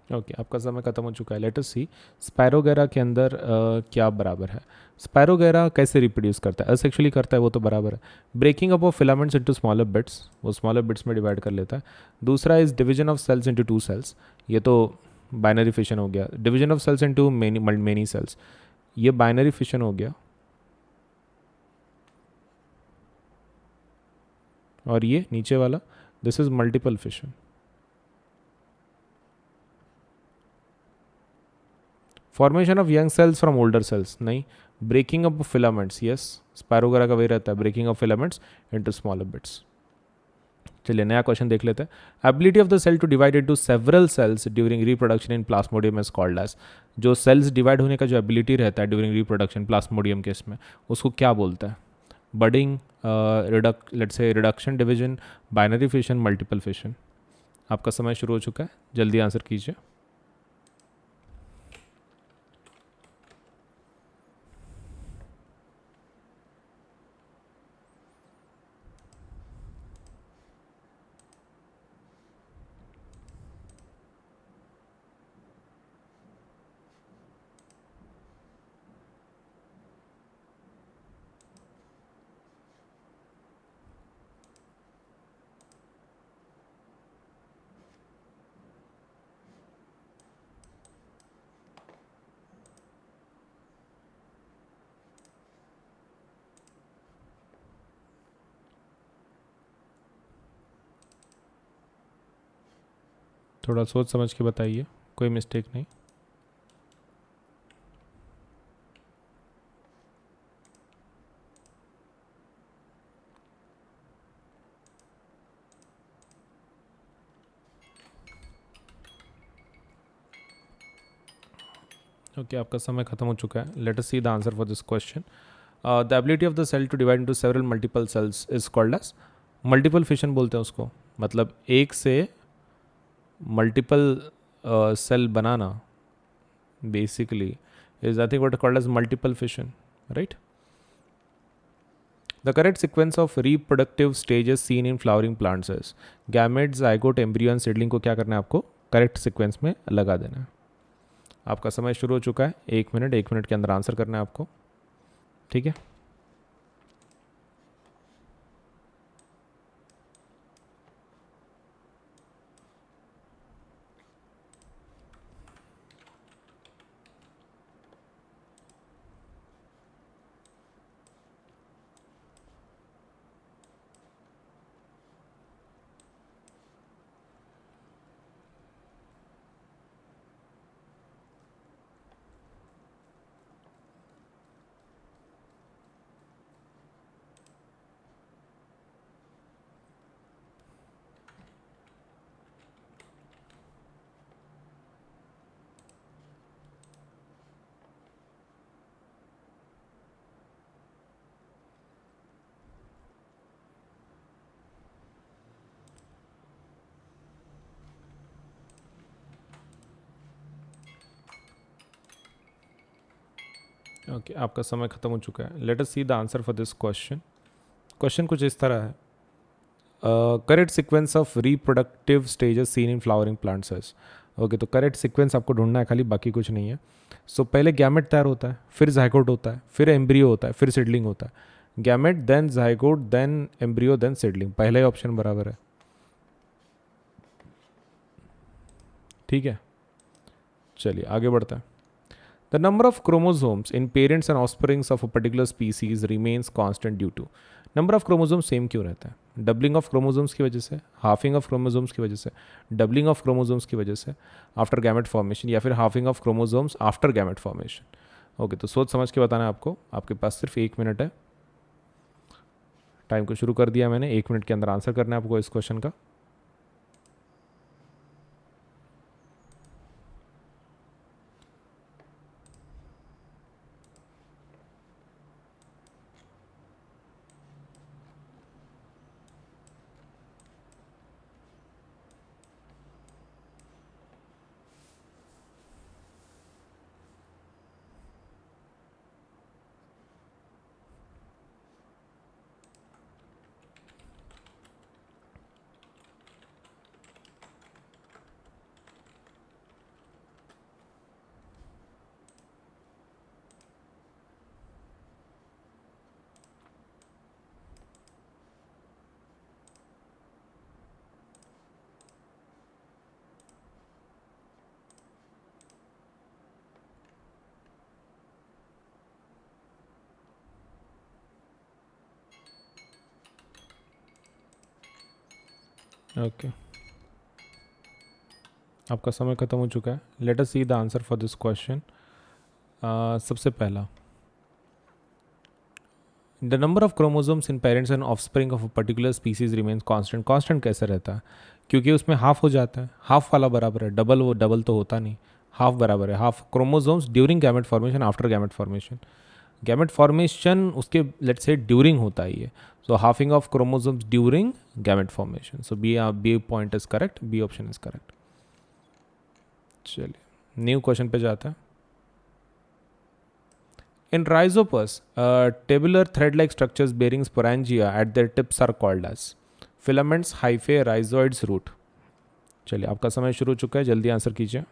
ओके, आपका समय खत्म हो चुका है। लेट अस सी स्पायरोगेरा के अंदर क्या बराबर है। स्पायरोगेरा कैसे रिप्रोड्यूस करता है? असेक्सुअली करता है, वो तो बराबर है। Breaking up of filaments into smaller bits, वो स्मॉलर बिट्स में डिवाइड कर लेता है। दूसरा is division of cells into two cells, ये तो बाइनरी फिशन हो गया। Division of cells into many cells, ये बाइनरी फिशन हो गया। और ये नीचे वाला, this is multiple fission. Formation of young cells from older cells, नहीं। Breaking up filaments, yes, spirogyra का वही रहता है, breaking of filaments into smaller bits. चलिए, नया क्वेश्चन देख लेते हैं। Ability of the cell to divide into several cells during reproduction in plasmodium is called as, जो सेल्स डिवाइड होने का जो एबिलिटी रहता है ड्यूरिंग रिप्रोडक्शन प्लास्मोडियम केस में, उसको क्या बोलता है? Budding, let's say reduction, division, binary fission, multiple fission. आपका समय शुरू हो चुका है, जल्दी आंसर कीजिए। थोड़ा सोच समझ के बताइए, कोई मिस्टेक नहीं। ओके, आपका समय खत्म हो चुका है। Let us see the answer for this question. The ability of the cell to divide into several multiple cells is called as multiple fission बोलते हैं उसको। मतलब एक से मल्टीपल सेल बनाना basically is I think what called as multiple fission, right? The correct sequence of reproductive stages seen in flowering plants is gamete, zygote, embryo and seedling को क्या करना है आपको करेक्ट सीक्वेंस में लगा देना है। आपका समय शुरू हो चुका है, 1 मिनट के अंदर आंसर करना है आपको, ठीक है। ओके, आपका समय खत्म हो चुका है। Let us see the answer for this question. Question कुछ इस तरह है, correct sequence of reproductive stages seen in flowering plants is. Okay, तो करेक्ट सीक्वेंस आपको ढूंढना है खाली, बाकी कुछ नहीं है। सो पहले गैमेट तैयार होता है, फिर जाइगोट होता है, फिर एम्ब्रियो होता है, फिर सीडलिंग होता है। Gamete then zygote then embryo then seedling, पहला ही ऑप्शन बराबर है, ठीक है। चलिए आगे बढ़ता है। The number of chromosomes in parents and offsprings of a particular species remains constant due to. Number of chromosomes same क्यों रहता है? डबलिंग ऑफ क्रोमोसोम्स की वजह से, हाफिंग ऑफ क्रोमोसोम्स की वजह से, डबलिंग ऑफ क्रोमोसोम्स की वजह से, आफ्टर गैमेट फॉर्मेशन, या फिर halving of chromosomes after gamete formation. Okay, तो सोच समझ के बताना है आपको। आपके पास सिर्फ 1 मिनट है, टाइम को शुरू कर दिया मैंने। 1 मिनट के अंदर आंसर करना है आपको इस क्वेश्चन का। ओके, आपका समय खत्म हो चुका है। Let us see the answer for this question. सबसे पहला, the number of chromosomes in parents and offspring of a particular species remains constant. Constant कैसे रहता है? क्योंकि उसमें हाफ हो जाता है, हाफ वाला बराबर है, डबल वो डबल तो होता नहीं, हाफ बराबर है। Half chromosomes during gamete formation, after gamete formation. Gamete formation उसके लेट्स से ड्यूरिंग होता ही है, so halving of chromosomes during gamete formation. So B point is correct, B option is correct. चलिए न्यू क्वेश्चन पे जाते हैं। In rhizopus, tabular thread-like structures bearing sporangia at their tips are called as filaments, hyphae, rhizoids, root। चलिए आपका समय शुरू हो चुका है, जल्दी आंसर कीजिए।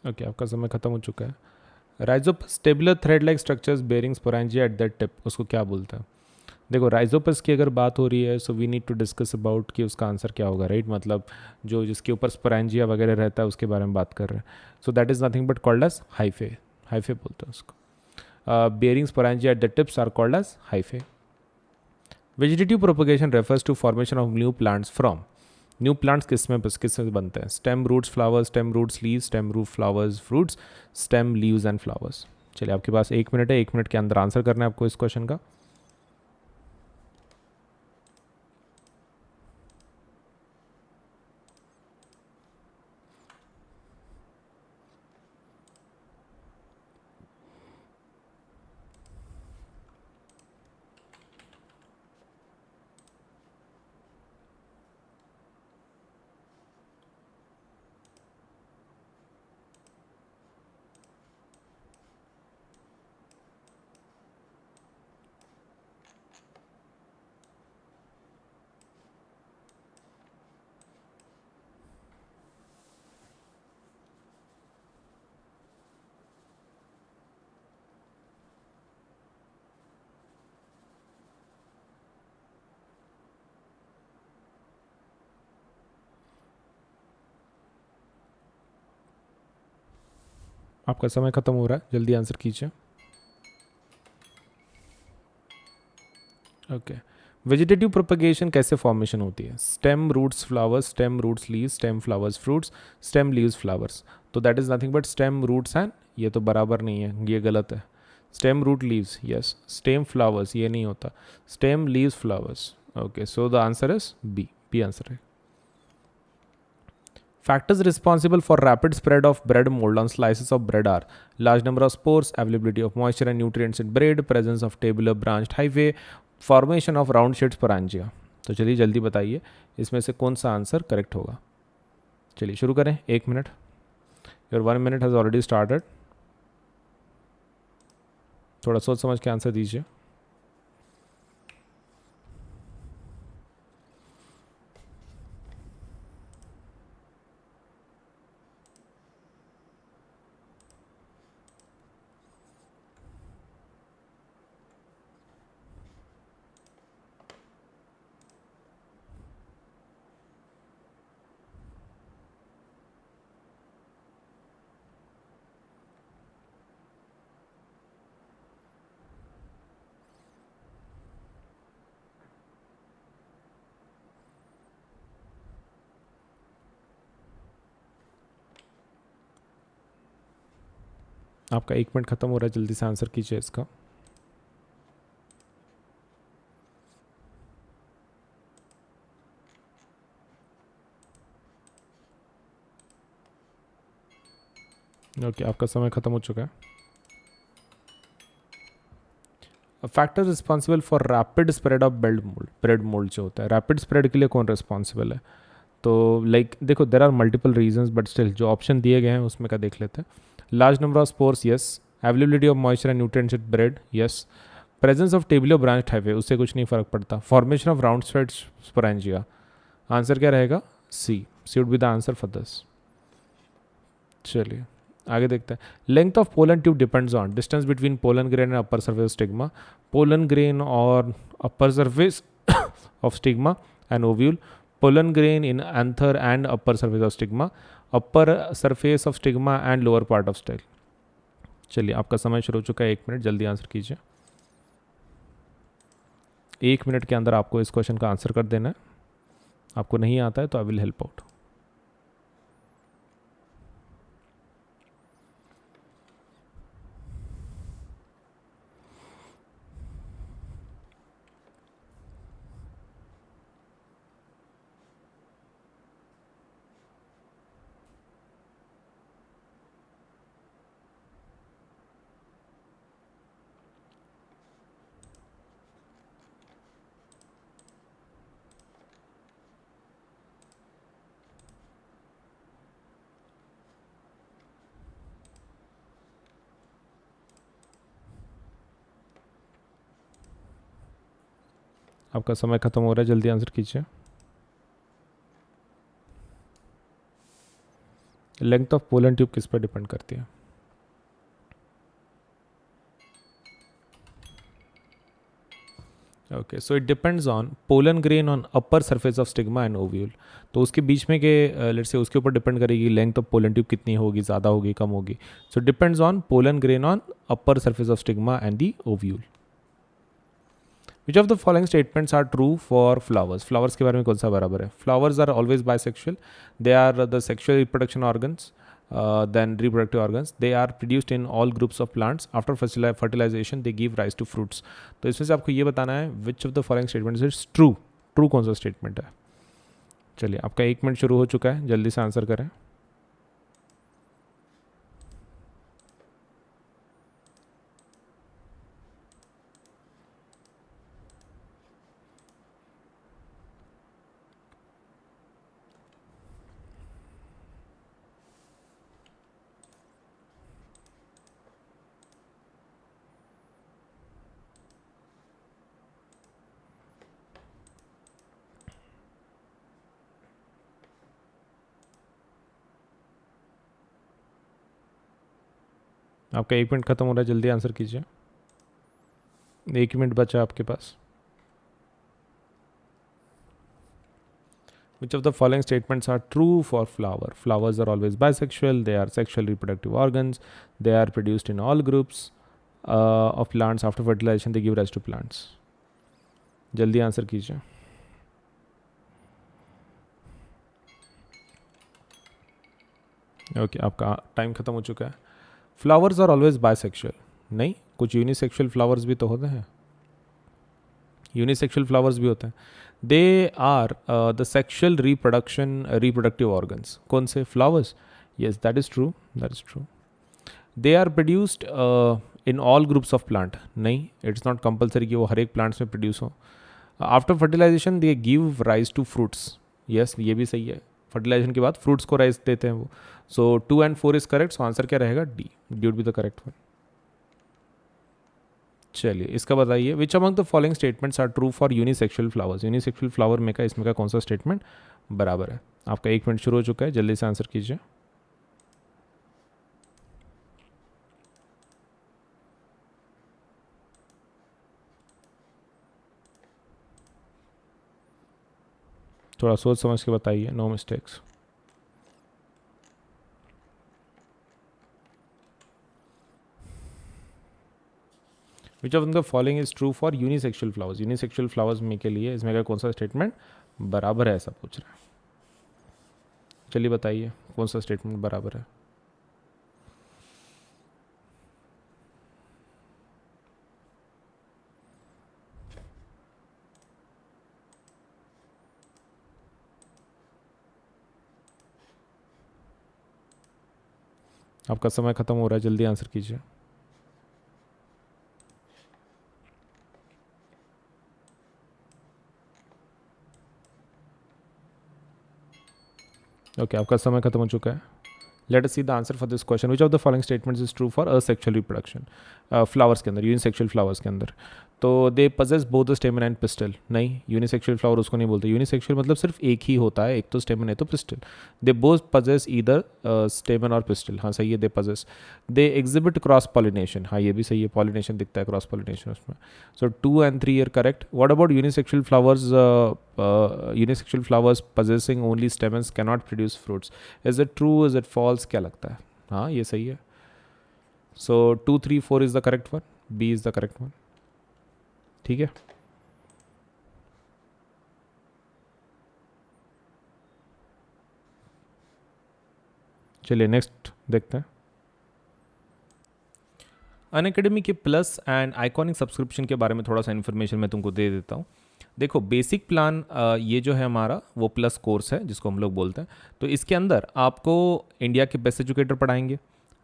ओके, आपका समय खत्म हो चुका है। Rhizopus tabular thread like structures bearing sporangia at that tip, उसको क्या बोलते हैं? देखो, राइजोपस की अगर बात हो रही है so we need to discuss about कि उसका आंसर क्या होगा, राइट? मतलब जो जिसके ऊपर स्पोरेंजिया वगैरह रहता है उसके बारे में बात कर रहे हैं। So that is nothing but called as hyphae. Hyphae बोलते हैं उसको। Bearing sporangia at the tips are called as hyphae. Vegetative propagation refers to formation of new plants from. New plants किससे बनते हैं? Stem, roots, flowers, stem, roots, leaves, stem, root, flowers, fruits, stem, leaves and flowers. चलिए, आपके पास 1 मिनट है, 1 मिनट के अंदर आंसर करना है आपको इस क्वेश्चन का। आपका समय खत्म हो रहा है, जल्दी आंसर कीजिए। ओके, वेजिटेटिव प्रोपगेशन कैसे फॉर्मेशन होती है? Stem, roots, flowers, stem, roots, leaves, stem, flowers, fruits, stem, leaves, flowers. तो that is nothing but stem, roots and, ये तो बराबर नहीं है, ये गलत है। Stem, root, leaves, yes. Stem, flowers, ये नहीं होता। Stem, leaves, flowers. Okay, so the answer is B. B answer है। Factors responsible for rapid spread of bread mold on slices of bread are large number of spores, availability of moisture and nutrients in bread, presence of tabular branched hyphae, formation of round shaped sporangia. तो चलिए जल्दी बताइए इसमें से कौन सा आंसर करेक्ट होगा। चलिए शुरू करें, 1 minute. Your 1 minute has already started. थोड़ा सोच समझ के आंसर दीजिए। आपका 1 मिनट खत्म हो रहा है, जल्दी से आंसर कीजिए इसका। ओके, आपका समय खत्म हो चुका है। Factor responsible for rapid spread of bread mould जो होता है, रैपिड स्प्रेड के लिए कौन रिस्पॉन्सिबल है? तो लाइक देखो, there are multiple reasons but still जो ऑप्शन दिए गए हैं उसमें का देख लेते हैं। Large number of spores, yes. Availability of moisture and nutrients in bread, yes. Presence of tubular branch hyphae, उससे कुछ नहीं फर्क पड़ता। Formation of round spread sporangia. Answer क्या रहेगा? C. C would be the answer for this. चलिए आगे देखते हैं। Length of pollen tube depends on distance between pollen grain and upper surface stigma. Pollen grain और upper surface of stigma and ovule, pollen grain in anther and upper surface of stigma, upper surface of stigma and lower part of style। चलिए आपका समय शुरू हो चुका है, 1 मिनट, जल्दी आंसर कीजिए। 1 मिनट के अंदर आपको इस क्वेश्चन का आंसर कर देना है। आपको नहीं आता है तो आई विल हेल्प आउट। आपका समय खत्म हो रहा है, जल्दी आंसर कीजिए। लेंथ ऑफ पोलन ट्यूब किस पर डिपेंड करती है? Okay, so it depends on pollen grain on upper surface of stigma and ovule. तो उसके बीच में के लेट्स से उसके ऊपर डिपेंड करेगी लेंथ ऑफ पोलन ट्यूब कितनी होगी, ज़्यादा होगी, कम होगी। So depends on pollen grain on upper surface of stigma and the ovule. Which of the following statements are true for flowers? Flowers के बारे में कौन सा बराबर है? Flowers are always bisexual, they are the sexual reproduction organs, then reproductive organs, they are produced in all groups of plants, after fertilization they give rise to fruits। तो इसमें से आपको ये बताना है which of the following statements is true। True कौन सा स्टेटमेंट है? चलिए, आपका 1 मिनट शुरू हो चुका है, जल्दी से आंसर करें। आपका 1 मिनट खत्म हो रहा है, जल्दी आंसर कीजिए, 1 मिनट बचा आपके पास। Which of the following statements are true for flower? Flowers are always bisexual, they are sexual reproductive organs, they are produced in all groups of plants, after fertilization they give rise to plants। जल्दी आंसर कीजिए। ओके, आपका टाइम खत्म हो चुका है। फ्लावर्स आर ऑलवेज बाइसेक्सुअल, नहीं, कुछ यूनिसेक्सुअल फ्लावर्स भी तो होते हैं, यूनिसेक्सुअल फ्लावर्स भी होते हैं। They are the sexual reproductive organs. कौन से? Flowers. Yes, that is true, that is true. They are produced in all groups of plant, नहीं, इट्स नॉट कंपल्सरी कि वो हर एक प्लांट्स में प्रोड्यूस हो। After fertilization they give rise to fruits. Yes, ये भी सही है, फर्टिलाइजेशन के बाद फ्रूट्स को राइज देते हैं वो। So 2 and 4 is correct, so answer क्या रहेगा? D, D would be the correct one. चलिए, इसका बताइए, which among the following statements are true for unisexual flowers? Unisexual flower में का इसमें का कौन सा स्टेटमेंट बराबर है? आपका 1 मिनट शुरू हो चुका है, जल्दी से आंसर कीजिए। थोड़ा सोच समझ के बताइए, no mistakes. Which of the following is true for unisexual flowers? Unisexual flowers में के लिए इसमें का कौन सा स्टेटमेंट बराबर है, ऐसा पूछ रहा है। चलिए बताइए, कौन सा स्टेटमेंट बराबर है? आपका समय खत्म हो रहा है, जल्दी आंसर कीजिए। ओके, आपका समय खत्म हो चुका है। Let us see the answer for this question. Which of the following statements is true for asexual reproduction? Flowers के अंदर, यूनिसेक्सुअल फ्लावर्स के अंदर, तो they possess both the स्टेमन and pistol. नहीं, यूनिसेक्सुअल फ्लावर उसको नहीं बोलते। यूनिसेक्सुअल मतलब सिर्फ एक ही होता है, एक तो स्टेमन है तो pistol. They both possess either स्टेमन और पिस्टल। हाँ सही है, they possess. They exhibit cross pollination. हाँ ये भी सही है, पॉलिनेशन दिखता है, क्रॉस पॉलिनेशन उसमें। So 2 and 3 are correct. What about unisexual flowers? Unisexual flowers possessing only stamens can not produce fruits. Is it true, is it false, क्या लगता है? हाँ ये सही है। So 2, 3, 4 is the correct one, B is the correct one. ठीक है, चलिए नेक्स्ट देखते हैं। अनअकैडमी के प्लस एंड आइकॉनिक सब्सक्रिप्शन के बारे में थोड़ा सा इन्फॉर्मेशन मैं तुमको दे देता हूँ। देखो, बेसिक प्लान ये जो है हमारा वो प्लस कोर्स है जिसको हम लोग बोलते हैं। तो इसके अंदर आपको इंडिया के बेस्ट एजुकेटर पढ़ाएंगे,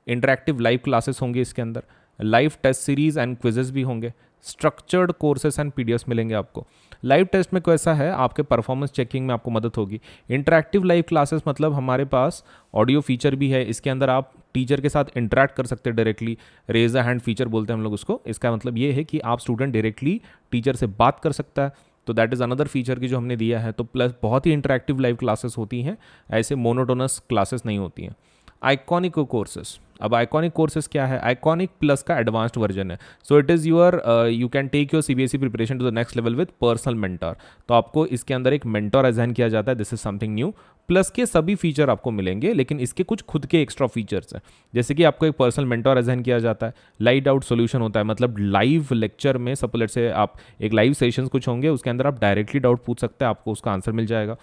इंटरैक्टिव लाइव क्लासेस होंगे इसके अंदर, live test series and quizzes भी होंगे, स्ट्रक्चर्ड कोर्सेस एंड पीडीएफ्स मिलेंगे आपको। लाइव टेस्ट में कैसा है, आपके परफॉर्मेंस चेकिंग में आपको मदद होगी। इंटरैक्टिव लाइव क्लासेस मतलब हमारे पास ऑडियो फीचर भी है, इसके अंदर आप टीचर के साथ इंटरैक्ट कर सकते हैं directly. Raise a hand feature बोलते हैं हम लोग उसको। इसका मतलब ये है कि आप स्टूडेंट डायरेक्टली टीचर से बात कर सकता है। तो दैट इज़ अनदर फीचर की जो हमने दिया है। तो प्लस बहुत ही इंटरैक्टिव लाइव क्लासेस होती हैं, ऐसे मोनोटोनस क्लासेस नहीं होती हैं। आइकॉनिक कोर्सेज, अब आइकॉनिक कोर्सेज क्या है? आइकॉनिक प्लस का एडवांस्ड वर्जन है. So it is your, you can take your CBSE preparation to the next level with personal mentor. तो आपको इसके अंदर एक मेंटर असाइन किया जाता है. This is something new. Plus के सभी फीचर आपको मिलेंगे, लेकिन इसके कुछ खुद के एक्स्ट्रा फीचर्स हैं. जैसे कि आपको एक पर्सनल मेंटर असाइन किया जाता है. लाइव डाउट सोल्यूशन होता है, मतलब लाइव लेक्चर में सपोज से आप एक लाइव सेशंस कुछ होंगे, उसके अंदर आप डायरेक्टली डाउट पूछ सकते हैं, आपको उसका आंसर मिल जाएगा.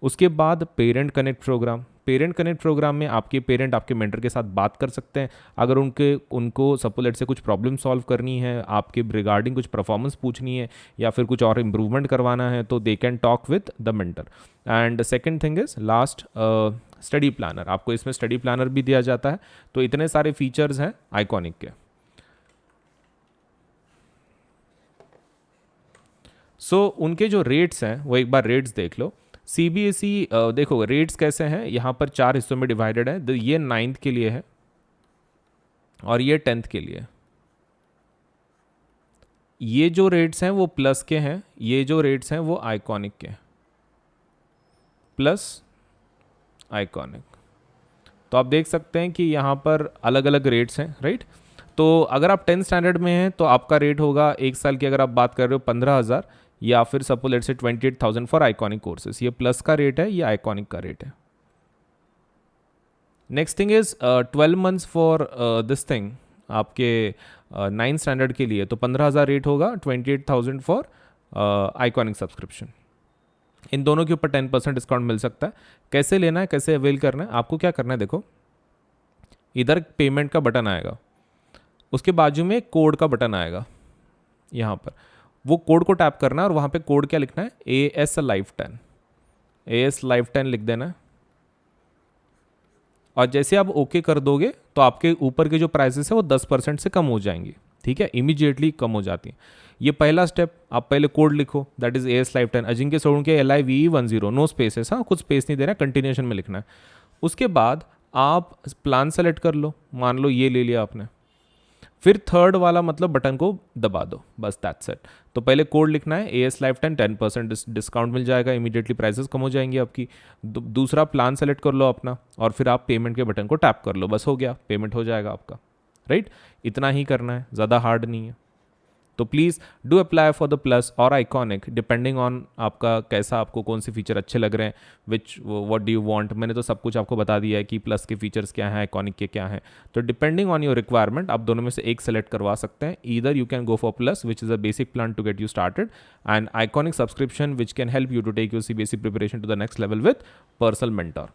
उसके बाद parent connect program. Parent connect program में आपके पेरेंट आपके मेंटर के साथ बात कर सकते हैं. अगर उनको सपोज से कुछ प्रॉब्लम सॉल्व करनी है, आपके रिगार्डिंग कुछ परफॉर्मेंस पूछनी है, या फिर कुछ और इम्प्रूवमेंट करवाना है, तो they can talk with the mentor. And second thing is last, study planner. आपको इसमें स्टडी प्लानर भी दिया जाता है. तो इतने सारे फीचर्स हैं आइकॉनिक के. सो उनके जो रेट्स हैं वो एक बार रेट्स देख लो. सीबीएसई देखो रेट्स कैसे हैं, यहाँ पर 4 हिस्सों में डिवाइडेड है. ये 9th के लिए है और ये 10th के लिए. ये जो रेट्स हैं वो प्लस के हैं, ये जो रेट्स हैं वो आइकॉनिक के. Plus iconic. तो आप देख सकते हैं कि यहाँ पर अलग अलग रेट्स हैं, राइट. तो अगर आप 10th स्टैंडर्ड में हैं तो आपका रेट होगा एक साल की, अगर आप बात कर रहे हो 15,000, या फिर सपोज लेट्स से 28,000 फॉर आइकॉनिक कोर्सेज. ये प्लस का रेट है, ये आइकॉनिक का रेट है. Next thing is 12 months for this thing. आपके 9th स्टैंडर्ड के लिए तो 15,000 रेट होगा, 28,000 फॉर आइकॉनिक सब्सक्रिप्शन. इन दोनों के ऊपर 10% डिस्काउंट मिल सकता है. कैसे लेना है, कैसे अवेल करना है, आपको क्या करना है, देखो इधर पेमेंट का बटन आएगा, उसके बाजू में कोड का बटन आएगा. यहाँ पर वो कोड को टैप करना है और वहाँ पे कोड क्या लिखना है, AS Live 10. AS Live 10 लिख देना है. और जैसे आप ओके कर दोगे तो आपके ऊपर के जो प्राइसेस है वो 10% से कम हो जाएंगी. ठीक है, इमीडिएटली कम हो जाती है. ये पहला स्टेप. आप पहले कोड लिखो, that is AS Live 10 Ajinkya Solanke LIVE10, no spaces. हाँ, कुछ स्पेस नहीं देना, कंटिन्यूएशन में लिखना है. उसके बाद आप प्लान सेलेक्ट कर लो, मान लो ये ले लिया आपने. फिर थर्ड वाला मतलब बटन को दबा दो, बस दैट्स इट. तो पहले कोड लिखना है AS Live 10, 10% डिस्काउंट मिल जाएगा, इमीडिएटली प्राइसेस कम हो जाएंगी आपकी. दूसरा प्लान सेलेक्ट कर लो अपना, और फिर आप पेमेंट के बटन को टैप कर लो, बस हो गया, पेमेंट हो जाएगा आपका, राइट. इतना ही करना है, ज़्यादा हार्ड नहीं है. तो please do apply for the plus और आइकॉनिक, डिपेंडिंग ऑन आपका कैसा, आपको कौन से फीचर अच्छे लग रहे हैं, विच व्हाट डू यू वांट. मैंने तो सब कुछ आपको बता दिया है कि प्लस के फीचर्स क्या हैं, आइकॉनिक के क्या हैं. तो डिपेंडिंग ऑन योर रिक्वायरमेंट आप दोनों में से एक सेलेक्ट करवा सकते हैं. Either you can go for plus which is a basic plan to get you started, and iconic subscription which can help you to take your CBSE preparation to the next level with personal mentor,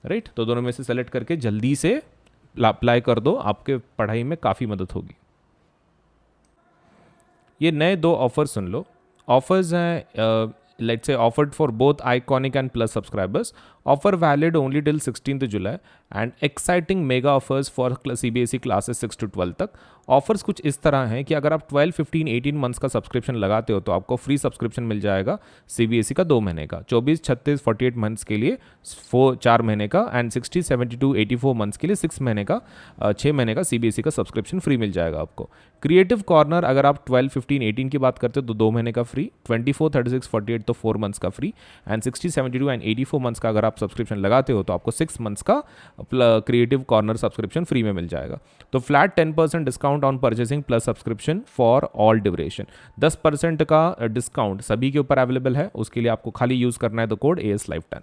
right. तो दोनों में से सेलेक्ट करके जल्दी से अप्लाई कर दो, आपके पढ़ाई में काफ़ी मदद होगी. ये नए 2 ऑफर सुन लो. ऑफर्स हैं, let's say offered for both iconic and plus subscribers. Offer valid only till 16th July, and exciting mega offers for CBSE classes 6 to 12 तक. ऑफर्स कुछ इस तरह हैं कि अगर आप 12, 15, 18 मंथ्स का सब्सक्रिप्शन लगाते हो तो आपको फ्री सब्सक्रिप्शन मिल जाएगा सीबीएसई का 2 महीने का. 24, 36, 48 मंथ्स के लिए 4 महीने का, एंड 60, 72, 84 मंथ्स के लिए 6 महीने का, 6 महीने का सीबीएसई का सब्सक्रिप्शन फ्री मिल जाएगा आपको. क्रिएटिव कॉर्नर अगर आप 12, 15, 18 की बात करते हो तो 2 महीने का फ्री. 24, 36, 48 तो 4 मंथ्स का फ्री, एंड 60, 72 एंड 84 मंथ्स का अगर आप सब्सक्रिप्शन लगाते हो तो आपको 6 मंथ्स का क्रिएटिव कॉर्नर सब्सक्रिप्शन फ्री में मिल जाएगा. तो flat 10% discount on purchasing plus subscription for all duration. 10% का डिस्काउंट सभी के ऊपर अवेलेबल है. उसके लिए आपको खाली यूज करना है the code AS Live 10.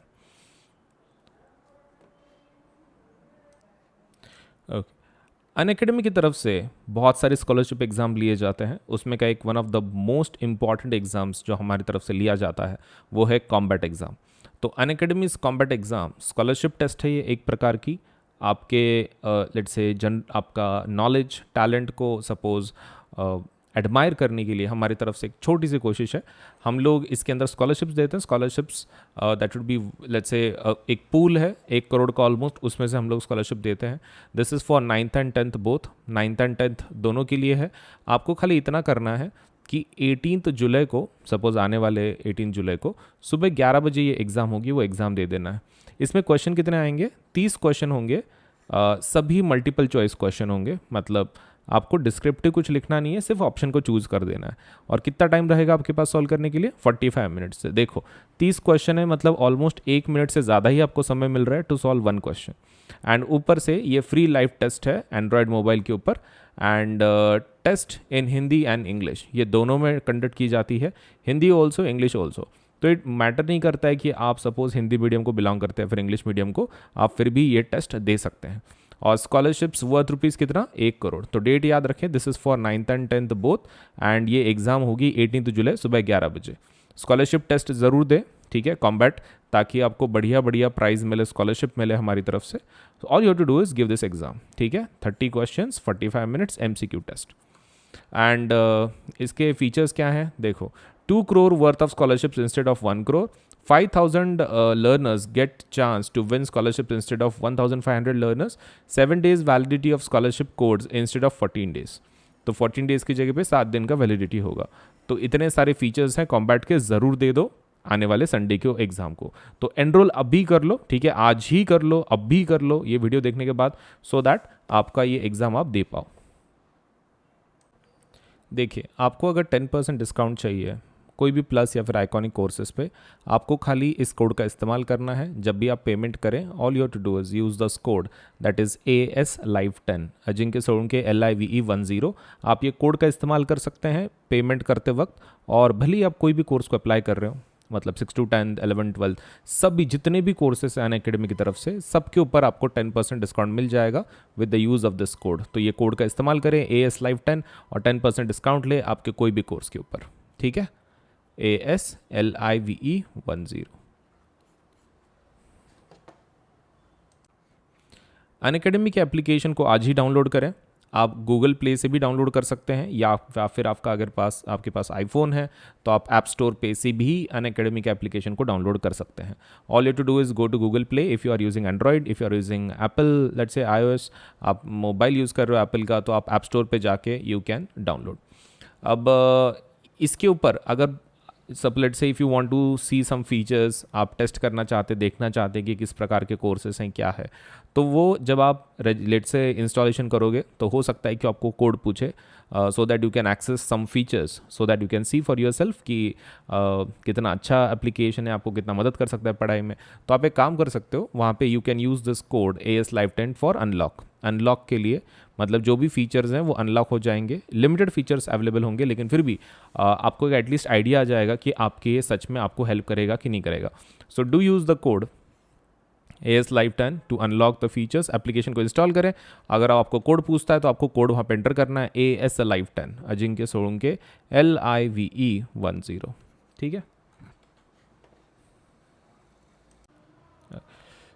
Okay. Unacademy की तरफ से बहुत सारे स्कॉलरशिप एग्ज़ाम लिए जाते हैं. उसमें का एक one of the most important exams जो हमारी तरफ से लिया जाता है वो है कॉम्बैट एग्ज़ाम. तो Unacademy combat exam scholarship test है. ये एक प्रकार की आपके लेट्स से आपका नॉलेज टैलेंट को सपोज एडमायर करने के लिए हमारी तरफ से एक छोटी सी कोशिश है. हम लोग इसके अंदर स्कॉलरशिप्स देते हैं. Scholarships that would be let's say एक पूल है 1 करोड़ का ऑलमोस्ट, उसमें से हम लोग स्कॉलरशिप देते हैं. This is for 9th and 10th both. 9th and 10th दोनों के लिए है. आपको खाली इतना करना है कि 18th जुलाई को, सपोज आने वाले 18 जुलाई को सुबह 11 बजे ये एग्ज़ाम होगी, वो एग्ज़ाम दे देना है. इसमें क्वेश्चन कितने आएंगे? 30 क्वेश्चन होंगे. सभी मल्टीपल चॉइस क्वेश्चन होंगे, मतलब आपको डिस्क्रिप्टिव कुछ लिखना नहीं है, सिर्फ ऑप्शन को चूज कर देना है। और कितना टाइम रहेगा आपके पास सॉल्व करने के लिए? 45 मिनट्स से। देखो 30 क्वेश्चन है, मतलब ऑलमोस्ट 1 मिनट से ज़्यादा ही आपको समय मिल रहा है टू सॉल्व 1 क्वेश्चन। एंड ऊपर से ये फ्री लाइव टेस्ट है एंड्रॉयड मोबाइल के ऊपर, and test in Hindi and English, ये दोनों में कंडक्ट की जाती है, हिंदी ऑल्सो इंग्लिश ऑल्सो। तो इट मैटर नहीं करता है कि आप सपोज हिंदी मीडियम को बिलोंग करते हैं फिर इंग्लिश मीडियम को, आप फिर भी ये टेस्ट दे सकते हैं। और स्कॉलरशिप्स वर्थ रुपीज़ कितना? 1 करोड़। तो डेट याद रखें, this is for 9th and 10th both, and ये एग्जाम होगी 18 जुलाई सुबह 11 बजे। स्कॉलरशिप टेस्ट ज़रूर दें, ठीक है, कॉम्बैट, ताकि आपको बढ़िया बढ़िया प्राइज़ मिले, स्कॉलरशिप मिले हमारी तरफ से। All you have to do is give this exam, ठीक है। 30 questions, 45 minutes, MCQ test. And इसके फीचर्स क्या हैं देखो, 2 crore worth of scholarships instead of 1 crore, 5,000 learners get chance to win scholarships instead of 1,500 learners, 7 days validity of scholarship codes instead of 14 days। तो 14 डेज़ की जगह पे 7 दिन का वैलिडिटी होगा। तो इतने सारे फीचर्स हैं कॉम्बैट के, ज़रूर दे दो आने वाले संडे के एग्जाम को। तो एनरोल अभी कर लो, ठीक है, आज ही कर लो, अभी कर लो ये वीडियो देखने के बाद, सो दैट आपका ये एग्ज़ाम आप दे पाओ। देखिए, आपको अगर 10% डिस्काउंट चाहिए कोई भी प्लस या फिर आइकॉनिक कोर्सेज पे, आपको खाली इस कोड का इस्तेमाल करना है। जब भी आप पेमेंट करें, all you have to do is use this code, that is AS Live 10, Ajinkya Solanke LIVE10। आप ये कोड का इस्तेमाल कर सकते हैं पेमेंट करते वक्त, और भले ही आप कोई भी कोर्स को अप्लाई कर रहे हो, मतलब 6 to 10, 11, 12, सभी जितने भी कोर्सेस हैं अनअकैडमी की तरफ से, सबके ऊपर आपको 10% डिस्काउंट मिल जाएगा with the use of this code. तो ये कोड का इस्तेमाल करें, AS Live 10, और 10% डिस्काउंट ले आपके कोई भी कोर्स के ऊपर, ठीक है। AS LIVE10। अनअकैडमी के एप्लीकेशन को आज ही डाउनलोड करें। आप गूगल प्ले से भी डाउनलोड कर सकते हैं, या फिर आपके पास आईफोन है तो आप ऐप स्टोर पे से भी अनअकैडमी के एप्लीकेशन को डाउनलोड कर सकते हैं। All you to do is go to Google Play if you are using Android, if you are using Apple, let's say iOS, आप मोबाइल यूज़ कर रहे हो एप्पल का, तो आप ऐप स्टोर पे जाके यू कैन डाउनलोड। अब इसके ऊपर अगर सब let's say if you want to see some features, आप टेस्ट करना चाहते, देखना चाहते कि किस प्रकार के कोर्सेस हैं, क्या है, तो वो जब आप लेट्स से इंस्टॉलेशन करोगे तो हो सकता है कि आपको कोड पूछे, so that you can access some features, so that you can see for yourself कि कितना अच्छा एप्लीकेशन है, आपको कितना मदद कर सकता है पढ़ाई में। तो आप एक काम कर सकते हो, वहाँ पे you can use this code AS Live 10 for unlock के लिए, मतलब जो भी फीचर्स हैं वो अनलॉक हो जाएंगे। लिमिटेड फीचर्स अवेलेबल होंगे, लेकिन फिर भी आपको एक एटलीस्ट आइडिया आ जाएगा कि आपके ये सच में आपको हेल्प करेगा कि नहीं करेगा। So do use the code AS Live 10 to unlock the features. Application को इंस्टॉल करें, अगर आपको कोड पूछता है तो आपको कोड वहाँ पे एंटर करना है, AS Live 10, Ajinkya Solanke LIVE10, ठीक है।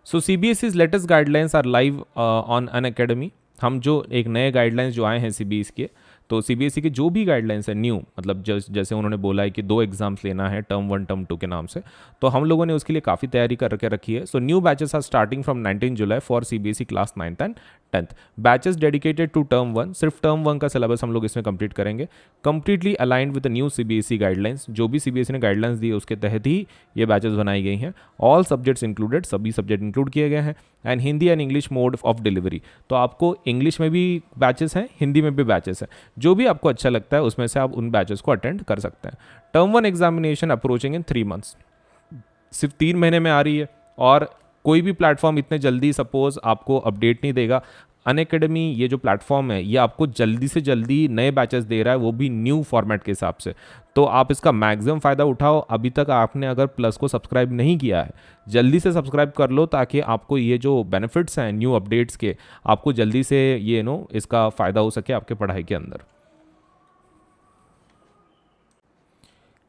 So CBSE's latest guidelines are live on Unacademy. हम जो एक नए गाइडलाइंस जो आए हैं CBSE के, तो CBSE के जो भी गाइडलाइंस है न्यू, मतलब जैसे उन्होंने बोला है कि 2 एग्जाम्स लेना है, टर्म 1 टर्म 2 के नाम से, तो हम लोगों ने उसके लिए काफ़ी तैयारी करके रखी है। So new batches are starting from 19 July for CBSE class 9th and 10th। Batches dedicated to term 1, सिर्फ टर्म 1 का सिलेबस हम लोग इसमें कंप्लीट करेंगे, completely aligned with the new CBSE guidelines. जो भी CBSE ने गाइडलाइंस दी है उसके तहत ही ये बैचेस बनाई गई हैं। ऑल सब्जेक्ट्स इंक्लूडेड, सभी सब्जेक्ट इंक्लूड किए गए हैं, and Hindi and English mode of delivery. तो आपको इंग्लिश में भी बैचेस हैं, हिंदी में भी बैचेस हैं, जो भी आपको अच्छा लगता है उसमें से आप उन बैचेस को अटेंड कर सकते हैं। टर्म 1 एग्जामिनेशन अप्रोचिंग इन 3 months, सिर्फ 3 महीने में आ रही है, और कोई भी प्लेटफॉर्म इतने जल्दी सपोज आपको अपडेट नहीं देगा। अनअकैडमी ये जो प्लेटफॉर्म है ये आपको जल्दी से जल्दी नए बैचेस दे रहा है, वो भी न्यू फॉर्मेट के हिसाब से। तो आप इसका मैक्सिमम फ़ायदा उठाओ। अभी तक आपने अगर प्लस को सब्सक्राइब नहीं किया है, जल्दी से सब्सक्राइब कर लो, ताकि आपको ये जो बेनिफिट्स हैं न्यू अपडेट्स के, आपको जल्दी से ये इसका फ़ायदा हो सके आपके पढ़ाई के अंदर।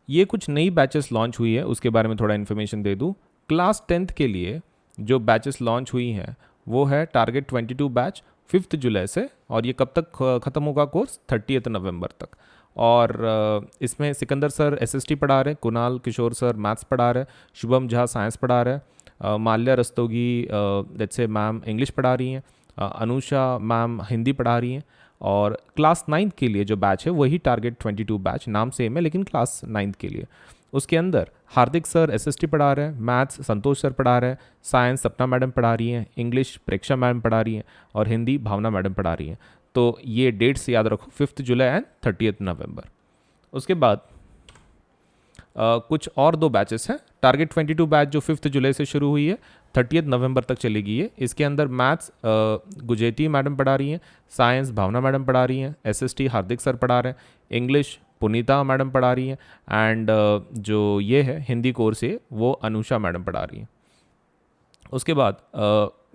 ये कुछ नई बैचेस लॉन्च हुई है, उसके बारे में थोड़ा इन्फॉर्मेशन दे दूँ। क्लास 10th के लिए जो बैचेस लॉन्च हुई हैं वो है टारगेट 22 बैच 5 जुलाई से, और ये कब तक ख़त्म होगा कोर्स? 30 नवंबर तक। और इसमें सिकंदर सर SST पढ़ा रहे हैं, कुणाल किशोर सर मैथ्स पढ़ा रहे हैं, शुभम झा साइंस पढ़ा रहे हैं, Mallya Rastogi let's say ma'am English पढ़ा रही हैं, अनुषा मैम हिंदी पढ़ा रही हैं। और क्लास 9th के लिए जो बैच है वही टारगेट 22 बैच, नाम सेम है लेकिन क्लास 9th के लिए। उसके अंदर हार्दिक सर SST पढ़ा रहे हैं, मैथ्स संतोष सर पढ़ा रहे हैं, साइंस सपना मैडम पढ़ा रही हैं, इंग्लिश प्रेक्षा मैडम पढ़ा रही हैं, और हिंदी भावना मैडम पढ़ा रही हैं। तो ये डेट्स याद रखो, 5 जुलाई एंड 30 नवंबर। उसके बाद कुछ और 2 बैचेस हैं। टारगेट 22 बैच जो 5 जुलाई से शुरू हुई है, 30 नवंबर तक चलेगी ये। इसके अंदर मैथ्स गुजेटी मैडम पढ़ा रही हैं, साइंस भावना मैडम पढ़ा रही हैं, एसएसटी हार्दिक सर पढ़ा रहे हैं, इंग्लिश पुनीता मैडम पढ़ा रही हैं, एंड जो ये है हिंदी कोर्स है वो अनुषा मैडम पढ़ा रही हैं। उसके बाद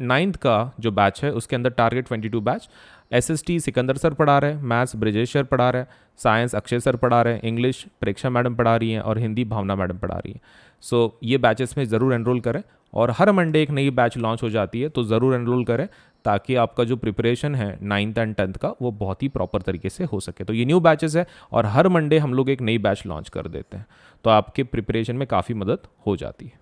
9th का जो बैच है उसके अंदर target 22 batch SST Sikandar sir पढ़ा रहे हैं, मैथ्स ब्रिजेश सर पढ़ा रहे हैं, साइंस अक्षय सर पढ़ा रहे हैं, इंग्लिश प्रेक्षा मैडम पढ़ा रही हैं और हिंदी भावना मैडम पढ़ा रही हैं। सो ये बैचेस में ज़रूर एनरोल करें, और हर मंडे एक नई बैच लॉन्च हो जाती है, तो ज़रूर एनरोल करें ताकि आपका जो प्रिपरेशन है 9th एंड 10th का वो बहुत ही प्रॉपर तरीके से हो सके। तो ये न्यू बैचेस है और हर मंडे हम लोग एक नई बैच लॉन्च कर देते हैं, तो आपके प्रिपरेशन में काफ़ी मदद हो जाती है।